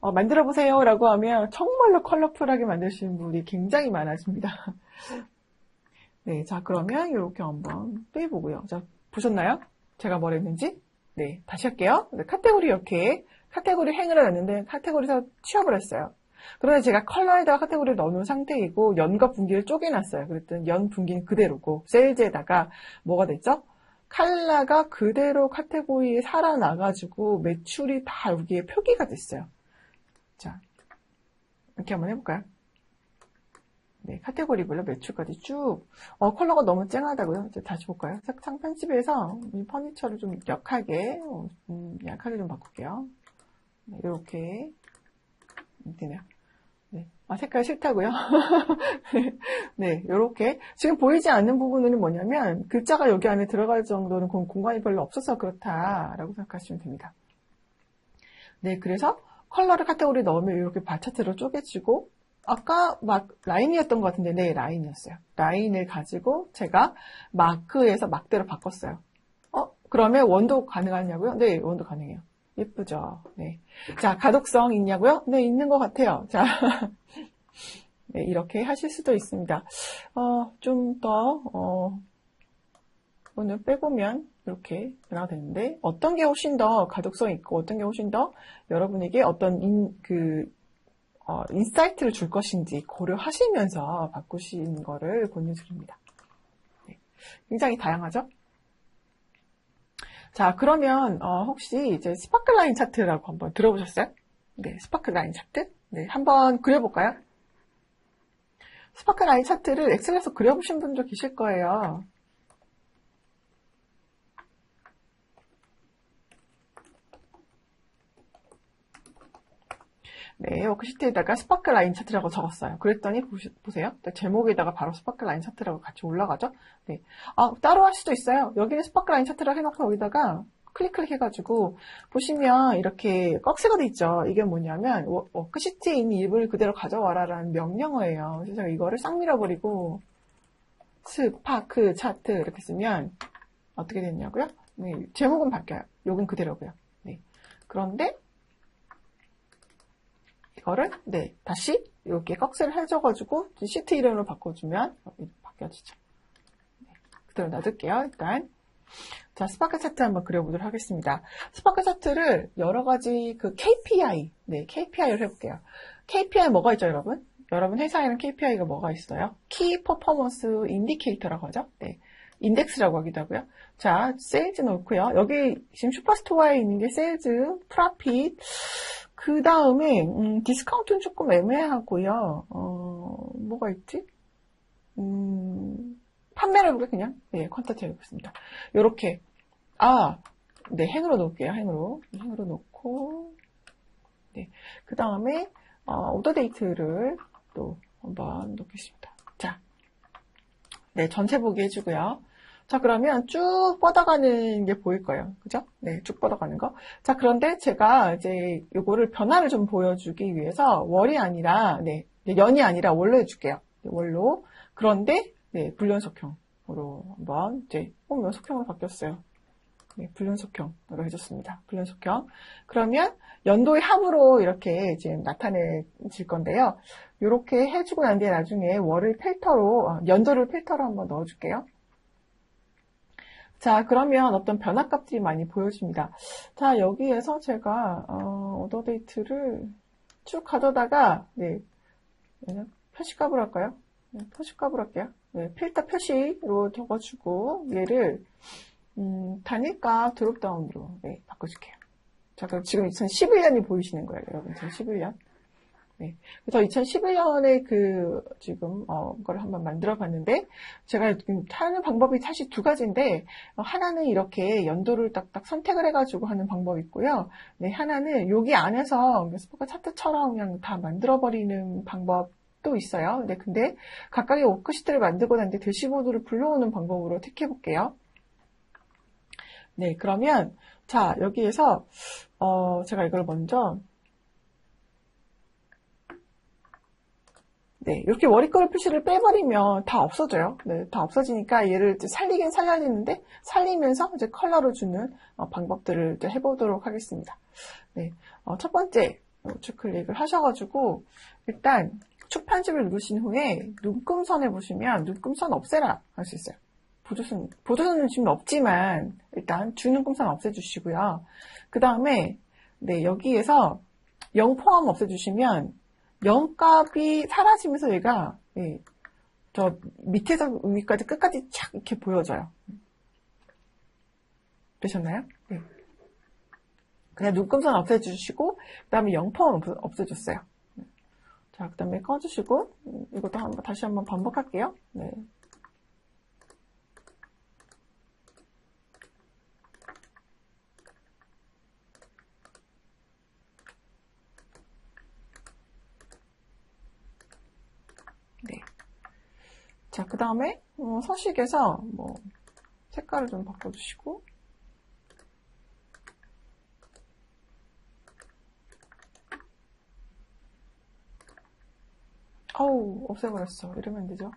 만들어보세요 라고 하면 정말로 컬러풀하게 만드시는 분이 굉장히 많아집니다. 네, 자 그러면 이렇게 한번 빼보고요. 자, 보셨나요? 제가 뭘 했는지? 네, 다시 할게요. 네, 카테고리 이렇게 카테고리 행을 해놨는데 카테고리에서 취업을 했어요. 그런데 제가 컬러에다가 카테고리를 넣어놓은 상태이고 연과 분기를 쪼개놨어요. 그랬더니 연 분기는 그대로고 세일즈에다가 뭐가 됐죠? 칼라가 그대로 카테고리에 살아나가지고 매출이 다 여기에 표기가 됐어요. 자, 이렇게 한번 해볼까요? 네, 카테고리별로 매출까지 쭉. 컬러가 너무 쨍하다고요? 이제 다시 볼까요? 색상 편집에서 이 퍼니처를 좀 약하게 좀 바꿀게요. 네, 이렇게 되네요. 네, 색깔 싫다고요? 네, 이렇게 지금 보이지 않는 부분은 뭐냐면 글자가 여기 안에 들어갈 정도는 공간이 별로 없어서 그렇다라고 생각하시면 됩니다. 네, 그래서 컬러를 카테고리 넣으면 이렇게 바차트로 쪼개지고 아까 막 라인이었던 것 같은데 네, 라인이었어요. 라인을 가지고 제가 마크에서 막대로 바꿨어요. 그러면 원도 가능하냐고요? 네, 원도 가능해요. 예쁘죠? 네. 자, 가독성 있냐고요? 네, 있는 것 같아요. 자, 네, 이렇게 하실 수도 있습니다. 좀 더, 오늘 빼보면 이렇게 변화가 되는데, 어떤 게 훨씬 더 가독성 있고, 어떤 게 훨씬 더 여러분에게 어떤 인사이트를 줄 것인지 고려하시면서 바꾸신 거를 권유드립니다. 네, 굉장히 다양하죠? 자, 그러면 혹시 이제 스파클라인 차트라고 한번 들어보셨어요? 네, 스파클라인 차트. 네, 한번 그려볼까요? 스파클라인 차트를 엑셀에서 그려보신 분도 계실 거예요. 네, 워크시트에다가 스파클라인 차트라고 적었어요. 그랬더니 보세요. 제목에다가 바로 스파클라인 차트라고 같이 올라가죠. 네, 따로 할 수도 있어요. 여기는 스파클라인 차트라고 해놓고 여기다가 클릭 해가지고 보시면 이렇게 꺽쇠가 돼 있죠. 이게 뭐냐면 워크시트에 있는 일부를 그대로 가져와라라는 명령어예요. 그래서 제가 이거를 싹 밀어버리고 스파크 차트 이렇게 쓰면 어떻게 됐냐고요? 네, 제목은 바뀌어요. 요건 그대로고요. 네, 그런데 이거를 네, 다시 이렇게 꺽쇠를 해줘가지고 시트 이름으로 바꿔주면 바뀌어지죠. 네, 그대로 놔둘게요. 일단 자, 스파크 차트 한번 그려보도록 하겠습니다. 스파크 차트를 여러 가지 KPI, 네, KPI를 해볼게요. KPI 뭐가 있죠, 여러분? 여러분 회사에는 KPI가 뭐가 있어요? 키 퍼포먼스 인디케이터라고 하죠. 네, 인덱스라고 하기도 하고요. 자, 세일즈 놓고요. 여기 지금 슈퍼스토어에 있는 게 세일즈, 프라핏, 그 다음에 디스카운트는 조금 애매하고요. 뭐가 있지? 판매를 그냥 네, 퀀터티 해보겠습니다. 요렇게 네, 행으로 놓을게요. 행으로 놓고 네, 그 다음에 오더 데이트를 또 한번 놓겠습니다. 자, 네, 전체 보기 해주고요. 자, 그러면 쭉 뻗어가는 게 보일 거예요. 그죠? 네, 쭉 뻗어가는 거. 자, 그런데 제가 이제 요거를 변화를 좀 보여주기 위해서 월이 아니라, 네, 연이 아니라 월로 해줄게요. 네, 월로. 그런데, 네, 불연속형으로 한번, 이제, 연속형으로 바뀌었어요. 네, 불연속형으로 해줬습니다. 불연속형. 그러면 연도의 합으로 이렇게 지금 나타내질 건데요. 이렇게 해주고 난 뒤에 나중에 월을 필터로, 연도를 필터로 한번 넣어줄게요. 자, 그러면 어떤 변화값들이 많이 보여집니다. 자, 여기에서 제가 오더 데이트를 쭉 가져다가 네, 표시값을 할까요? 네, 표시값을 할게요. 네, 필터 표시로 적어주고 얘를 단일값 드롭다운으로 네, 바꿔줄게요. 자, 그럼 지금 2011년이 보이시는 거예요, 여러분. 2011년. 네. 그래서 2011년에 지금, 그걸 한번 만들어 봤는데, 제가 하는 방법이 사실 두 가지인데, 하나는 이렇게 연도를 딱딱 선택을 해가지고 하는 방법이 있고요. 네, 하나는 여기 안에서 스파크 차트처럼 그냥 다 만들어버리는 방법도 있어요. 네, 근데 각각의 워크시트를 만들고 난 뒤에 대시보드를 불러오는 방법으로 택해볼게요. 네, 그러면, 자, 여기에서, 제가 이걸 먼저, 네, 이렇게 워리컬 표시를 빼버리면 다 없어져요. 네, 다 없어지니까 얘를 살리긴 살려야 되는데, 살리면서 이제 컬러를 주는 방법들을 이제 해보도록 하겠습니다. 네, 첫 번째, 우측 클릭을 하셔가지고, 일단, 축 편집을 누르신 후에, 눈금선에 보시면, 눈금선 없애라 할 수 있어요. 보조선은 지금 없지만, 일단, 주눈금선 없애주시고요. 그 다음에, 네, 여기에서 0 포함 없애주시면, 0값이 사라지면서 얘가, 예, 저 밑에서 위까지 끝까지 착 이렇게 보여져요. 되셨나요? 네. 그냥 눈금선 없애주시고, 그 다음에 0%는 없애줬어요. 자, 그 다음에 꺼주시고, 이것도 다시 한번 반복할게요. 네. 네. 자, 그 다음에, 서식에서, 색깔을 좀 바꿔주시고, 어우, 없애버렸어. 이러면 안 되죠?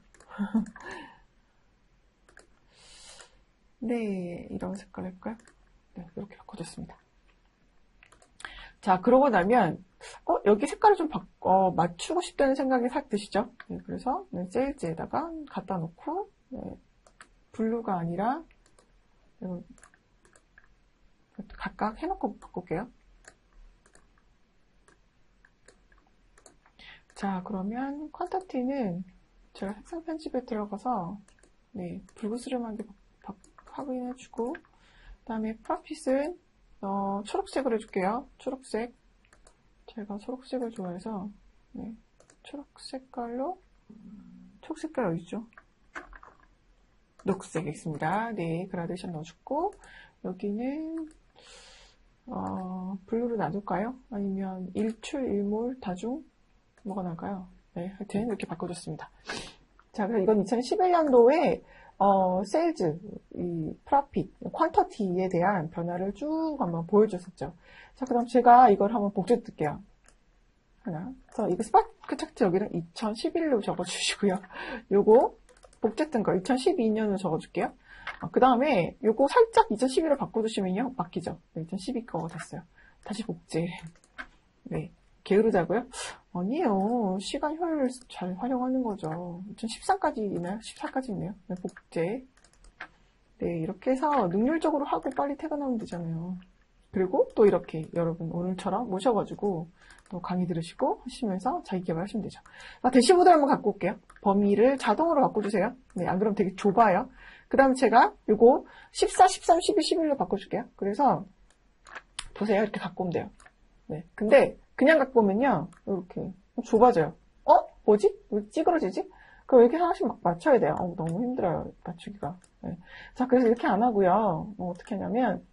네, 이런 색깔 할까요? 네, 이렇게 바꿔줬습니다. 자, 그러고 나면, 여기 색깔을 좀 맞추고 싶다는 생각이 싹 드시죠? 네, 그래서, 네, 세일즈에다가 갖다 놓고, 네, 블루가 아니라, 각각 해놓고 바꿀게요. 자, 그러면 퀀터티는 제가 색상 편집에 들어가서 네, 불그스름하게 확인해주고 그 다음에 프로핏은 초록색으로 해줄게요. 초록색. 제가 초록색을 좋아해서 네, 초록 색깔로 초록 색깔 어디죠? 녹색 있습니다. 네, 그라데이션 넣어주고 여기는 블루로 놔둘까요? 아니면 일출, 일몰, 다중 뭐가 나을까요? 네, 하여튼 이렇게 바꿔줬습니다. 자, 그래서 이건 2011년도에 세일즈, 이 프로핏, 퀀터티에 대한 변화를 쭉 한번 보여줬었죠. 자, 그럼 제가 이걸 한번 복제 뜰게요. 하나. 그래서 이거 스파크 차트 여기는 2011로 적어주시고요. 요거 복제 뜬 거 2012년으로 적어줄게요. 그 다음에 요거 살짝 2012로 바꿔주시면요. 바뀌죠. 네, 2012 거가 됐어요. 다시 복제. 네. 게으르다고요? 아니에요. 시간 효율을 잘 활용하는 거죠. 2013까지 있나요? 14까지 있네요. 네, 복제. 네, 이렇게 해서 능률적으로 하고 빨리 퇴근하면 되잖아요. 그리고 또 이렇게 여러분 오늘처럼 모셔가지고 또 강의 들으시고 하시면서 자기 개발하시면 되죠. 대시보드 한번 갖고 올게요. 범위를 자동으로 바꿔주세요. 네, 안 그러면 되게 좁아요. 그 다음에 제가 요거 14, 13, 12, 11로 바꿔줄게요. 그래서 보세요. 이렇게 갖고 오면 돼요. 네, 근데 그냥 갖고 오면요. 이렇게 좁아져요. 뭐지? 왜 찌그러지지? 그럼 이렇게 하나씩 막 맞춰야 돼요. 너무 힘들어요. 맞추기가. 네. 자, 그래서 이렇게 안 하고요. 어떻게 하냐면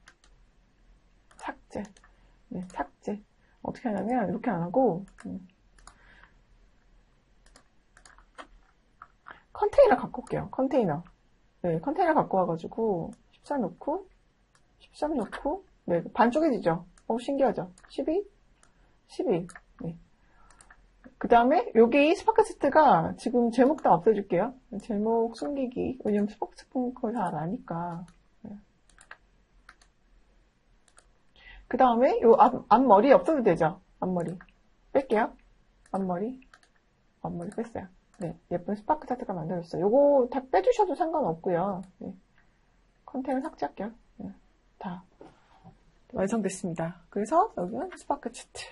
삭제. 네, 삭제. 어떻게 하냐면 이렇게 안 하고 컨테이너 갖고 올게요. 컨테이너. 네, 컨테이너 갖고 와가지고 14 넣고 13 넣고 네, 반 쪼개지죠? 신기하죠? 12? 12. 네. 그 다음에 여기 스파크 세트가 지금 제목 다 없애줄게요. 제목 숨기기. 왜냐면 스파크 세트 걸 잘 아니까. 네. 그 다음에 요 앞머리 없어도 되죠? 앞머리. 뺄게요. 앞머리 뺐어요. 네. 예쁜 스파크 세트가 만들어졌어요. 요거 다 빼주셔도 상관없고요. 네. 컨테이너 삭제할게요. 네. 다 완성됐습니다. 그래서 여기는 스파크 차트.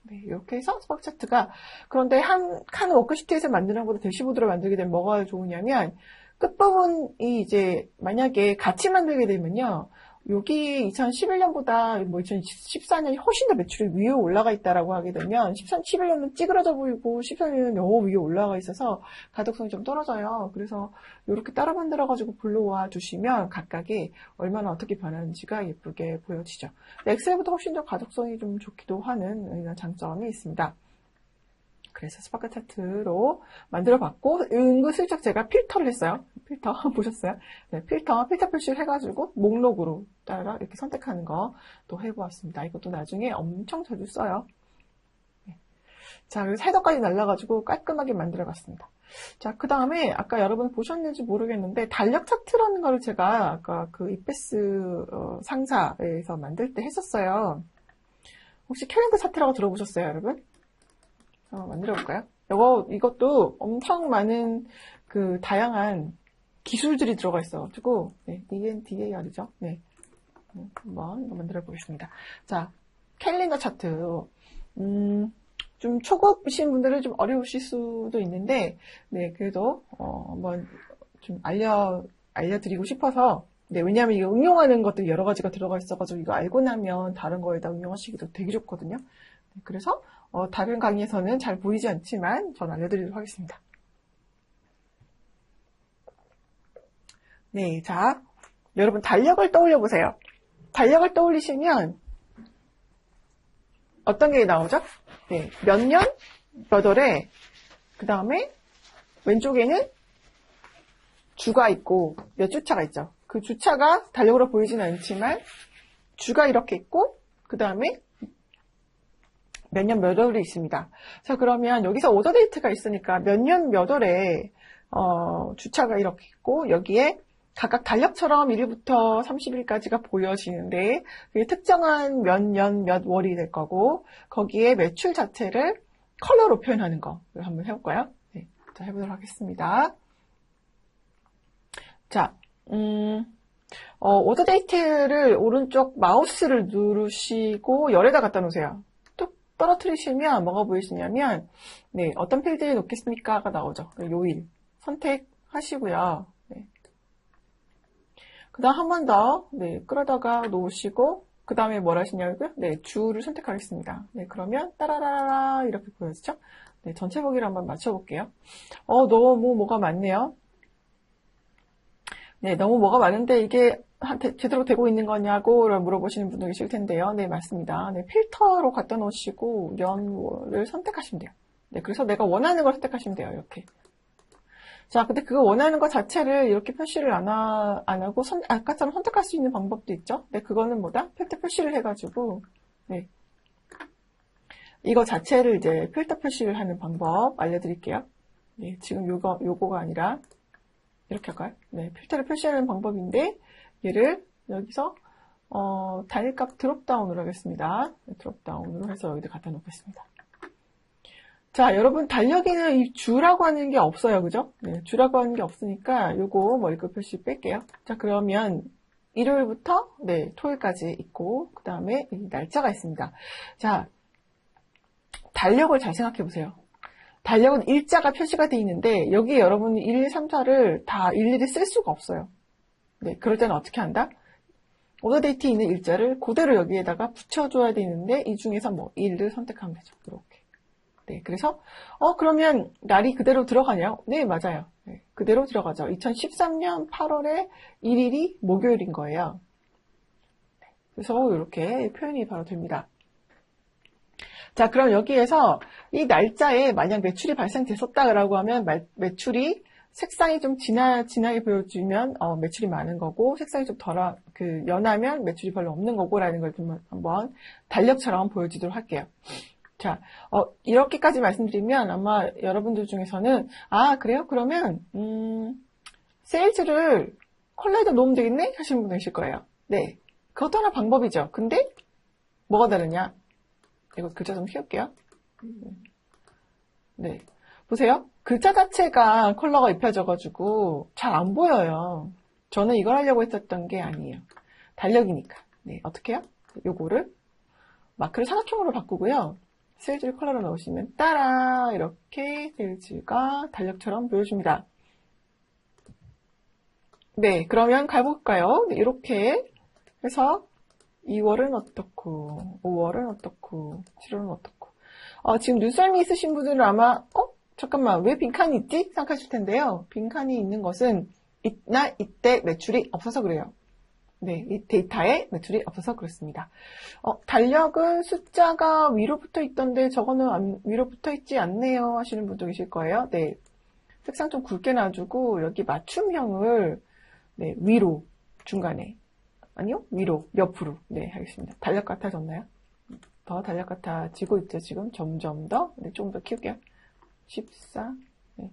네, 이렇게 해서 스파크 차트가 그런데 한 워크시트에서 만드는 것보다 대시보드로 만들게 되면 뭐가 좋으냐면 끝부분이 이제 만약에 같이 만들게 되면요. 여기 2011년보다 2014년이 훨씬 더 매출이 위에 올라가 있다라고 하게 되면 11년은 찌그러져 보이고 14년은 너무 위에 올라가 있어서 가독성이 좀 떨어져요. 그래서 이렇게 따로 만들어가지고 불러와 주시면 각각이 얼마나 어떻게 변하는지가 예쁘게 보여지죠. 엑셀보다 훨씬 더 가독성이 좀 좋기도 하는 이런 장점이 있습니다. 그래서 스파크 차트로 만들어봤고 은근슬쩍 제가 필터를 했어요. 필터 보셨어요? 네, 필터 표시를 해가지고 목록으로 따라 이렇게 선택하는 거 또 해보았습니다. 이것도 나중에 엄청 자주 써요. 네. 자, 그래서 헤더까지 날라가지고 깔끔하게 만들어봤습니다. 자, 그 다음에 아까 여러분 보셨는지 모르겠는데 달력 차트라는 거를 제가 아까 그 이패스 상사에서 만들 때 했었어요. 혹시 캘린더 차트라고 들어보셨어요, 여러분? 만들어 볼까요? 이것도 엄청 많은 그 다양한 기술들이 들어가 있어가지고 네, DNDAR이죠. 네, 한번 만들어 보겠습니다. 자, 캘린더 차트. 좀 초급이신 분들은 좀 어려우실 수도 있는데, 네, 그래도, 한번 좀 알려드리고 싶어서, 네, 왜냐하면 이거 응용하는 것들 여러 가지가 들어가 있어가지고, 이거 알고 나면 다른 거에다 응용하시기도 되게 좋거든요. 네, 그래서, 다른 강의에서는 잘 보이지 않지만, 전 알려드리도록 하겠습니다. 네, 자, 여러분 달력을 떠올려 보세요. 달력을 떠올리시면, 어떤 게 나오죠? 네, 몇 년, 몇 월에, 그 다음에 왼쪽에는 주가 있고 몇 주차가 있죠. 그 주차가 달력으로 보이지는 않지만 주가 이렇게 있고 그 다음에 몇 년 몇 월이 있습니다. 자, 그러면 여기서 오더 데이트가 있으니까 몇 년 몇 월에 주차가 이렇게 있고 여기에 각각 달력처럼 1일부터 30일까지가 보여지는데 그게 특정한 몇 년 몇 월이 될 거고 거기에 매출 자체를 컬러로 표현하는 거 한번 해볼까요? 네, 자, 해보도록 하겠습니다. 자, 오더 데이트를 오른쪽 마우스를 누르시고 열에다 갖다 놓으세요. 뚝 떨어뜨리시면 뭐가 보이시냐면 네, 어떤 필드에 놓겠습니까가 나오죠. 요일 선택하시고요. 네. 그 다음 한 번 더, 네, 끌어다가 놓으시고, 그 다음에 뭘 하시냐고요? 네, 주를 선택하겠습니다. 네, 그러면 따라라라 이렇게 보여지죠? 네, 전체 보기를 한번 맞춰볼게요. 너무 뭐가 많네요. 네, 너무 뭐가 많은데 이게 제대로 되고 있는 거냐고 물어보시는 분도 계실 텐데요. 네, 맞습니다. 네, 필터로 갖다 놓으시고 연월을 선택하시면 돼요. 네, 그래서 내가 원하는 걸 선택하시면 돼요. 이렇게. 자, 근데 그거 원하는 것 자체를 이렇게 표시를 안 하고, 아까처럼 선택할 수 있는 방법도 있죠? 네, 그거는 뭐다? 필터 표시를 해가지고, 네. 이거 자체를 이제 필터 표시를 하는 방법 알려드릴게요. 네, 지금 요거가 아니라, 이렇게 할까요? 네, 필터를 표시하는 방법인데, 얘를 여기서, 단일값 드롭다운으로 하겠습니다. 네, 드롭다운으로 해서 여기다 갖다 놓겠습니다. 자, 여러분, 달력에는 이 주라고 하는 게 없어요. 그죠? 네, 주라고 하는 게 없으니까 요거 머리끝 표시 뺄게요. 자, 그러면 일요일부터 네, 토요일까지 있고 그 다음에 이 날짜가 있습니다. 자, 달력을 잘 생각해 보세요. 달력은 일자가 표시가 되어 있는데 여기에 여러분이 1, 2, 3, 4를 다 일일이 쓸 수가 없어요. 네, 그럴 때는 어떻게 한다? 오더 데이트에 있는 일자를 그대로 여기에다가 붙여줘야 되는데 이 중에서 뭐 1을 선택하면 되죠. 이렇게. 네, 그래서 그러면 날이 그대로 들어가냐? 네, 맞아요. 네, 그대로 들어가죠. 2013년 8월에 1일이 목요일인 거예요. 네, 그래서 이렇게 표현이 바로 됩니다. 자, 그럼 여기에서 이 날짜에 만약 매출이 발생됐었다라고 하면 매출이 색상이 좀 진하게 보여주면 매출이 많은 거고 색상이 좀 연하면 매출이 별로 없는 거고라는 걸 좀 한번 달력처럼 보여주도록 할게요. 자, 이렇게까지 말씀드리면 아마 여러분들 중에서는 그래요? 그러면 세일즈를 컬러에다 놓으면 되겠네? 하시는 분들 계실 거예요. 네, 그것도 하나 방법이죠. 근데 뭐가 다르냐? 이거 글자 좀 키울게요. 네, 보세요. 글자 자체가 컬러가 입혀져가지고 잘 안 보여요. 저는 이걸 하려고 했었던 게 아니에요. 달력이니까. 네, 어떻게 해요? 요거를 마크를 삼각형으로 바꾸고요. 세일즈를 컬러로 넣으시면 따라 이렇게 세일즈가 달력처럼 보여줍니다. 네, 그러면 가볼까요? 네, 이렇게 해서 2월은 어떻고 5월은 어떻고 7월은 어떻고 지금 눈썰미 있으신 분들은 아마 잠깐만 왜 빈칸이 있지? 생각하실 텐데요. 빈칸이 있는 것은 이날 이때 매출이 없어서 그래요. 네, 이 데이터에 매출이 없어서 그렇습니다. 달력은 숫자가 위로 붙어 있던데 저거는 위로 붙어 있지 않네요 하시는 분도 계실 거예요. 네, 색상 좀 굵게 놔주고 여기 맞춤형을 네, 위로 중간에 아니요 위로 옆으로 네 하겠습니다. 달력 같아졌나요? 더 달력 같아지고 있죠. 지금 점점 더 네, 조금 더 키울게요. 14 네.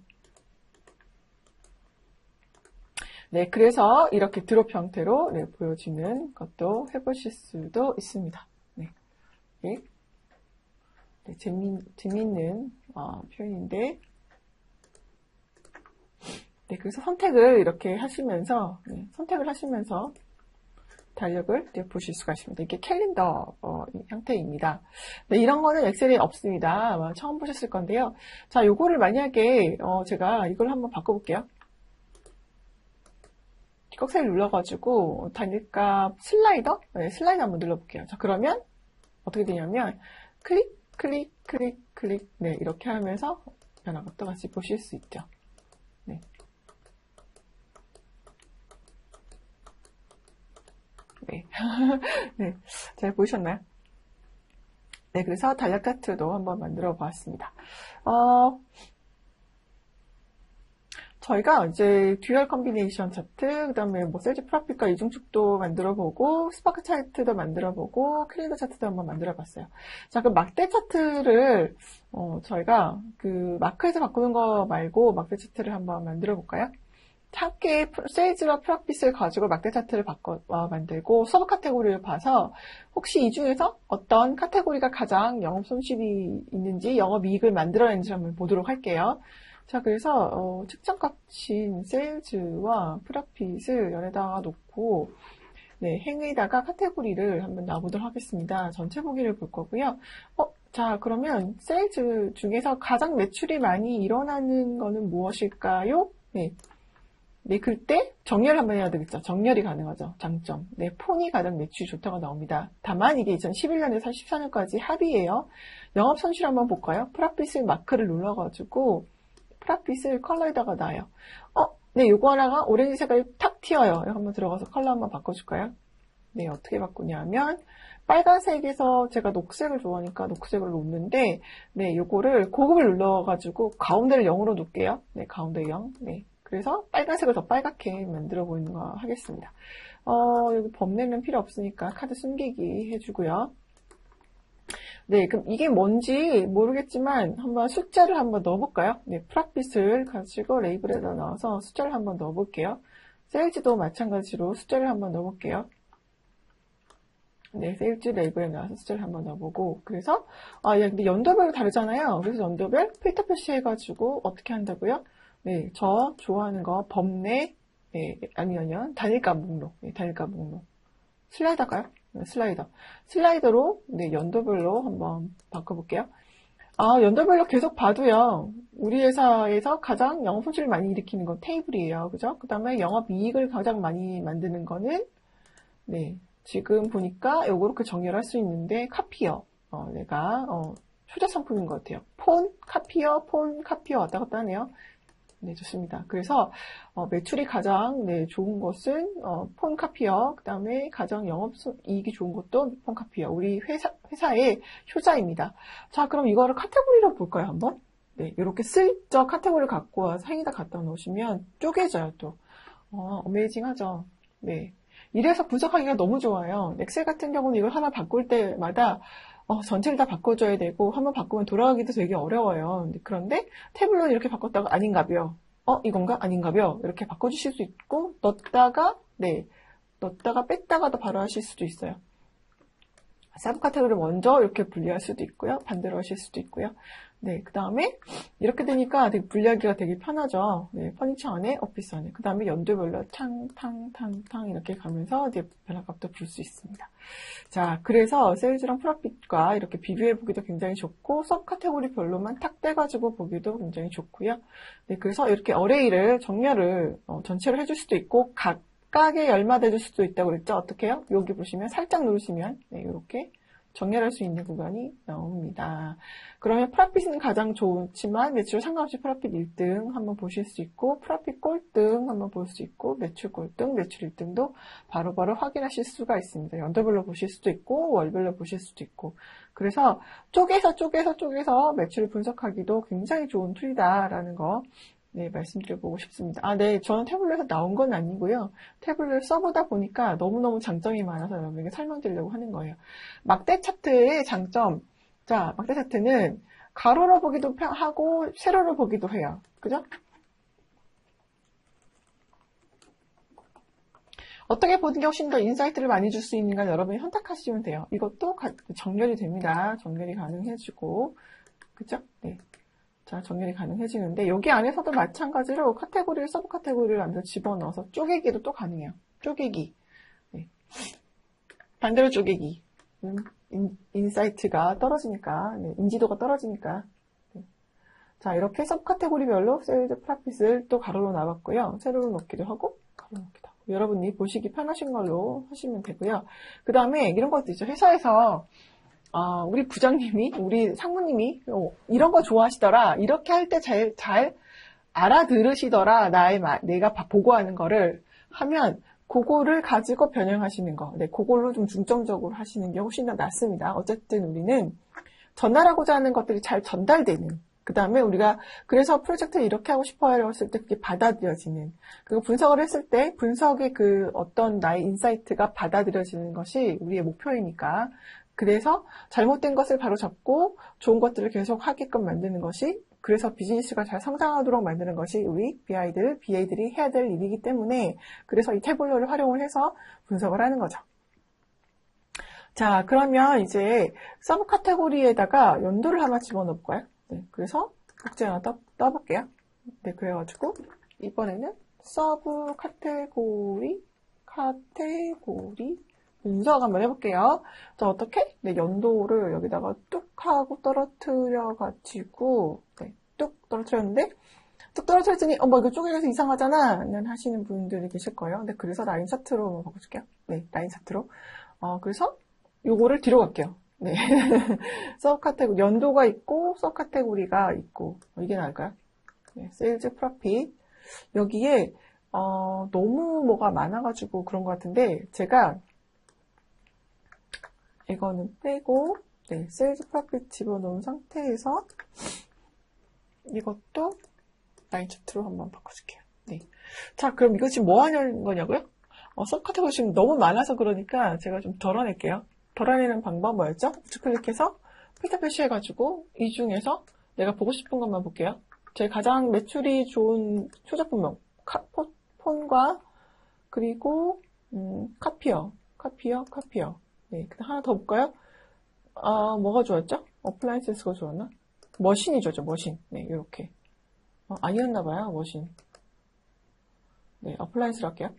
네, 그래서 이렇게 드롭 형태로 네, 보여지는 것도 해보실 수도 있습니다. 네, 네. 네 재미있는 표현인데 네, 그래서 선택을 이렇게 하시면서 달력을 이제 보실 수가 있습니다. 이게 캘린더 형태입니다. 네, 이런 거는 엑셀에 없습니다. 아마 처음 보셨을 건데요. 자, 요거를 만약에 제가 이걸 한번 바꿔볼게요. 꺽쇠를 눌러가지고 단일값 슬라이더? 네, 슬라이더 한번 눌러볼게요. 자, 그러면 어떻게 되냐면 클릭, 클릭, 클릭, 클릭. 네, 이렇게 하면서 변화가 또 같이 보실 수 있죠. 네. 네. 네. 잘 보셨나요? 네, 그래서 달력 차트도 한번 만들어 보았습니다. 저희가 이제 듀얼 컨비네이션 차트, 그 다음에 뭐 셀즈 프로핏과 이중축도 만들어 보고, 스파크 차트도 만들어 보고, 캘린더 차트도 한번 만들어 봤어요. 자, 그 막대 차트를, 저희가 그 마크에서 바꾸는 거 말고 막대 차트를 한번 만들어 볼까요? 함께 세일즈와 프로핏을 가지고 막대 차트를 만들고 서브 카테고리를 봐서 혹시 이 중에서 어떤 카테고리가 가장 영업 손실이 있는지 영업 이익을 만들어내는지 한번 보도록 할게요. 자, 그래서 측정값인 세일즈와 프로핏을 열에다가 놓고 네, 행에다가 카테고리를 한번 놔보도록 하겠습니다. 전체 보기를 볼 거고요. 자, 그러면 세일즈 중에서 가장 매출이 많이 일어나는 거는 무엇일까요? 네, 그때 정렬 한번 해야 되겠죠. 정렬이 가능하죠. 장점. 네, 폰이 가장 매출이 좋다고 나옵니다. 다만 이게 2011년에서 14년까지 합의예요. 영업 손실 한번 볼까요? 프로핏을 마크를 눌러가지고 프로핏을 컬러에다가 놔요. 네, 요거 하나가 오렌지 색깔이 탁 튀어요. 한번 들어가서 컬러 한번 바꿔줄까요? 네, 어떻게 바꾸냐면 빨간색에서 제가 녹색을 좋아하니까 녹색을 놓는데 네, 요거를 고급을 눌러가지고 가운데를 0으로 놓을게요. 네, 가운데 0. 네. 그래서 빨간색을 더 빨갛게 만들어 보이는 거 하겠습니다. 여기 범례는 필요 없으니까 카드 숨기기 해주고요. 네, 그럼 이게 뭔지 모르겠지만 한번 숫자를 한번 넣어볼까요? 네, 프로핏을 가지고 레이블에다 넣어서 숫자를 한번 넣어볼게요. 세일즈도 마찬가지로 숫자를 한번 넣어볼게요. 네, 세일즈 레이블에 넣어서 숫자를 한번 넣어보고 그래서 근데 연도별로 다르잖아요. 그래서 연도별 필터 표시해가지고 어떻게 한다고요? 네, 저 좋아하는 거 범례, 네, 아니면 단일값 목록, 네, 단일값 목록. 슬라이더가요? 네, 슬라이더. 슬라이더로 네, 연도별로 한번 바꿔볼게요. 연도별로 계속 봐도요. 우리 회사에서 가장 영업 손실을 많이 일으키는 건 테이블이에요. 그죠? 그 다음에 영업 이익을 가장 많이 만드는 거는 네, 지금 보니까 요렇게 정렬할 수 있는데 카피어. 내가 초자 상품인 것 같아요. 폰, 카피어, 폰, 카피어 왔다 갔다 하네요. 네, 좋습니다. 그래서 매출이 가장 좋은 것은 폰 카피어, 그 다음에 가장 영업이익이 좋은 것도 폰 카피어. 우리 회사의 효자입니다. 자, 그럼 이거를 카테고리로 볼까요, 한번? 네, 이렇게 슬쩍 카테고리를 갖고 와서 행에다 갖다 놓으시면 쪼개져요, 또. 어메이징하죠. 네. 이래서 분석하기가 너무 좋아요. 엑셀 같은 경우는 이걸 하나 바꿀 때마다 전체를 다 바꿔줘야 되고 한번 바꾸면 돌아가기도 되게 어려워요. 그런데 태블로는 이렇게 바꿨다가 아닌가벼. 이건가? 아닌가벼. 이렇게 바꿔주실 수 있고 넣었다가 뺐다가도 바로 하실 수도 있어요. 서브 카테고리를 먼저 이렇게 분리할 수도 있고요. 반대로 하실 수도 있고요. 네, 그 다음에 이렇게 되니까 되게 분리하기가 되게 편하죠. 네, 퍼니처 안에, 오피스 안에. 그 다음에 연도별로 탕 이렇게 가면서 이제 변화값도 볼 수 있습니다. 자, 그래서 세일즈랑 프로핏과 이렇게 비교해 보기도 굉장히 좋고, 서브 카테고리 별로만 탁 떼가지고 보기도 굉장히 좋고요. 네, 그래서 이렇게 어레이를, 정렬을 전체로 해줄 수도 있고, 각각에 열마다 해줄 수도 있다고 그랬죠. 어떻게 해요? 여기 보시면 살짝 누르시면, 네, 이렇게 정렬할 수 있는 구간이 나옵니다. 그러면 프로핏은 가장 좋지만 매출 상관없이 프로핏 1등 한번 보실 수 있고 프로핏 꼴등 한번 볼 수 있고 매출 꼴등, 매출 1등도 바로바로 확인하실 수가 있습니다. 연도별로 보실 수도 있고 월별로 보실 수도 있고 그래서 쪼개서 매출을 분석하기도 굉장히 좋은 툴이다라는 거 네, 말씀드려보고 싶습니다. 네, 저는 태블릿에서 나온 건 아니고요. 태블릿을 써보다 보니까 너무너무 장점이 많아서 여러분에게 설명드리려고 하는 거예요. 막대 차트의 장점. 자, 막대 차트는 가로로 보기도 하고 세로로 보기도 해요. 그죠? 어떻게 보는 게 훨씬 더 인사이트를 많이 줄 수 있는가 여러분이 선택하시면 돼요. 이것도 정렬이 됩니다. 정렬이 가능해지고. 그죠? 네. 자, 정렬이 가능해지는데 여기 안에서도 마찬가지로 카테고리를 서브 카테고리를 안에 집어넣어서 쪼개기도 또 가능해요. 쪼개기. 네. 반대로 쪼개기. 인사이트가 떨어지니까, 네, 인지도가 떨어지니까. 네. 자, 이렇게 서브 카테고리별로 세일즈 프로핏을 또 가로로 나눴고요. 세로로 넣기도 하고, 가로로 넣기도 하고. 여러분이 보시기 편하신 걸로 하시면 되고요. 그 다음에 이런 것도 있죠. 회사에서, 우리 부장님이, 우리 상무님이, 이런 거 좋아하시더라. 이렇게 할 때 잘 알아들으시더라. 내가 보고하는 거를 하면, 그거를 가지고 변형하시는 거. 네, 그걸로 좀 중점적으로 하시는 게 훨씬 더 낫습니다. 어쨌든 우리는 전달하고자 하는 것들이 잘 전달되는. 그 다음에 우리가 그래서 프로젝트를 이렇게 하고 싶어요 했을 때 그게 받아들여지는. 그리고 분석을 했을 때 분석의 그 어떤 나의 인사이트가 받아들여지는 것이 우리의 목표이니까. 그래서 잘못된 것을 바로 잡고 좋은 것들을 계속 하게끔 만드는 것이, 그래서 비즈니스가 잘 성장하도록 만드는 것이 우리 BA들이 해야 될 일이기 때문에, 그래서 이 태블로를 활용을 해서 분석을 하는 거죠. 자, 그러면 이제 서브 카테고리에다가 연도를 하나 집어넣어 볼까요? 네, 그래서 국제 하나 떠볼게요. 네, 그래가지고 이번에는 서브 카테고리 분석 한번 해볼게요. 자, 어떻게? 네, 연도를 여기다가 뚝 하고 떨어뜨려가지고, 네, 뚝 떨어뜨렸는데, 뚝 떨어뜨렸더니, 이거 쪼개져서 이상하잖아. 하시는 분들이 계실 거예요. 네, 그래서 라인 차트로 한번 바꿔줄게요. 네, 라인 차트로. 그래서 요거를 뒤로 갈게요. 네. 서브 카테고리, 연도가 있고, 서브 카테고리가 있고, 이게 나을까요? 네, 세일즈 프로핏. 여기에, 너무 뭐가 많아가지고 그런 것 같은데, 제가, 이거는 빼고, 네, 세일즈 프로핏 집어넣은 상태에서 이것도 라인 차트로 한번 바꿔줄게요. 네. 자, 그럼 이거 지금 뭐 하는 거냐고요? 서브 카테고리 지금 너무 많아서 그러니까 제가 좀 덜어낼게요. 덜어내는 방법 뭐였죠? 우측클릭해서 필터 표시해가지고 이 중에서 내가 보고 싶은 것만 볼게요. 제 가장 매출이 좋은 초작품명, 폰과 그리고 카피어. 네, 하나 더 볼까요? 뭐가 좋았죠? 어플라이언스가 좋았나? 머신이 좋죠, 머신. 네, 이렇게. 아니었나봐요, 머신. 네, 어플라이언스로 할게요.